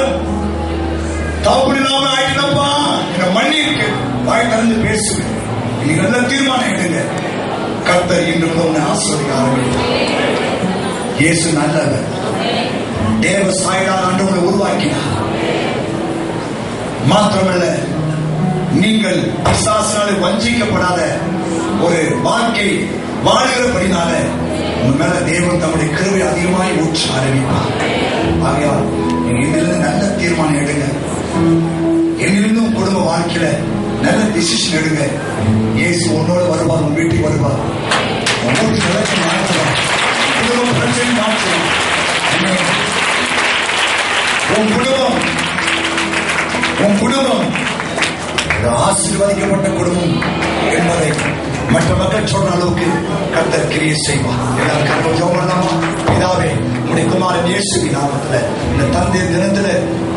தவறு இல்லாம ஆயிட்டப்பா, இந்த மண்ணி இருக்கு வாய் திறந்து பேசுவேன். நீங்க நல்ல தீர்மானம் எடுங்க. கர்த்தர் இன்று உன்னை ஆசீர்வதிக்க. இயேசு நல்லவர். தேவ சாயலாக ஆண்டவரை உருவாக்கினார். மாத்திரமல்ல, நீங்கள் பிசாசினாலே வஞ்சிக்கப்படாத ஒரு வாழ்க்கை வாழ்கிறபடினால உன் மேல தேவன் தம்முடைய கிருபை அதிகமாய் ஊற்ற ஆரம்பிப்பார். ஆகையால் நீங்க இதிலிருந்து நல்ல தீர்மானம் எடுங்க. என்னிருந்தும் குடும்ப வாழ்க்கையில நல்ல டிசிஷன் எடுங்க. இயேசு உன்னோடு வருவார், உன் வீட்டுக்கு வருவார், உன் வீட்டு நிலைக்கு மாற்றுவார், குடும்பம் பிரச்சனை மாற்றுவார். உன் குடும்பம் ஆசீர்வதிக்கப்பட்ட குடும்பம் என்பதை மற்ற மக்கள் சொல்ற அளவுக்கு கர்த்தர் கிரியை செய்வார். எல்லாரும் ஜெபம் பண்ணலாமா? பிதாவே, உம்முடைய குமாரன் இயேசுவின் நாமத்துல இந்த தந்தையர் தினத்துல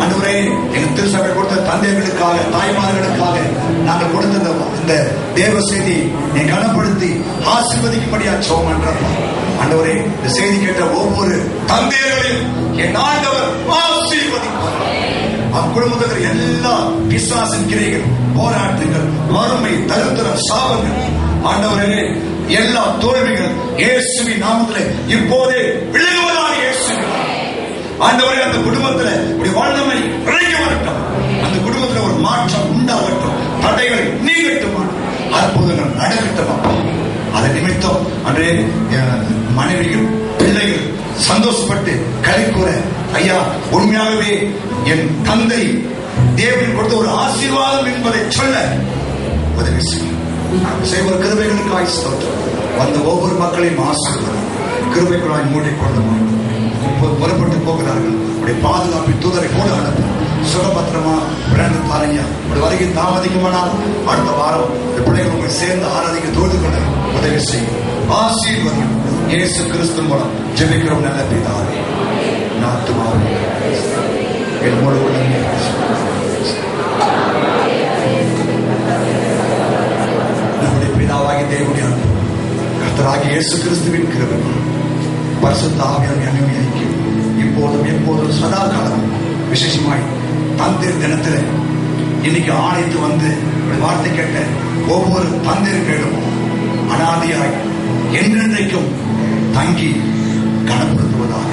ஆண்டவரே, எங்க திருச்சபை கொடுத்த தந்தையர்களுக்காக, தாய்மார்களுக்காக நாங்கள் கொடுத்த இந்த தேவ செய்தி நீ கனப்படுத்தி ஆசீர்வதிக்கும்படியா ஜெபம் பண்றோம். ஆண்டவரே, இந்த செய்தி கேட்ட ஒவ்வொரு தந்தையர்களையும் என் ஆண்டவர் ஆசீர்வதிப்பார். அக்குடும்பத்தில் எல்லா பிசாசின் கிரைகள், போராட்டங்கள், வறுமை, தரித்திரம், சாபங்கள், ஆண்டவரே எல்லா தோல்விகள் இயேசுவின் நாமத்திலே இப்போதே விலகுவதாக இயேசுவின் ஆண்டவரே, அந்த குடும்பத்தில் ஒரு வாழ்ந்தமை விளைக்க வரட்டும். அந்த குடும்பத்தில் ஒரு மாற்றம் உண்டாகட்டும். தடைகள் நீங்கட்டும். அற்புதங்கள் நடக்கட்டும். அதை நிமித்தம் அன்றே மனைவிகள் பிள்ளைகள் சந்தோஷப்பட்டு களிக்கூற, ஐயா உண்மையாகவே என் தந்தை தேவன் கொடுத்த ஒரு ஆசீர்வாதம் என்பதை சொல்ல உதவி செய்ய ஒரு கிருபைகளுக்கு ஆய்ஸ்தோற்றம் வந்த ஒவ்வொரு மக்களையும் ஆசீர்வாதம் கிருபைக்குள்ளாய் மூடிக்கொண்டு புறப்பட்டு போகிறார்கள். உடைய பாதுகாப்பின் தூதரை கூட அனுப்ப சுகபத்திரமா பிறந்து தாரையா ஒரு வருகை தாமதிக்குமானால் அடுத்த வாரம் பிள்ளைகள் உங்களை சேர்ந்து ஆராதிக்க தோது கொள்ள உதவி செய்யும். ஆசீர்வாதம் இயேசு கிறிஸ்து மூலம் ஜெபிக்கிறோம் நல்ல பிதாவே. நாத்துமாவே என் முழு உலகமே நம்முடைய பிதாவாகி தேவனுடைய கர்த்தராகிய இயேசு கிறிஸ்துவின் கிருபை பரிசுத்த ஆவியானவரின் அன்பின் ஐக்கியம் இப்போதும் எப்போதும் சதா காலம் விசேஷமாய் தந்தையர் தினத்தில் இன்னைக்கு ஆணைத்து வந்து வார்த்தை கேட்ட ஒவ்வொரு தந்தையர்களிடம் அனாதியாய் என்றென்றைக்கும் தங்கி கனப்படுத்துவதாக.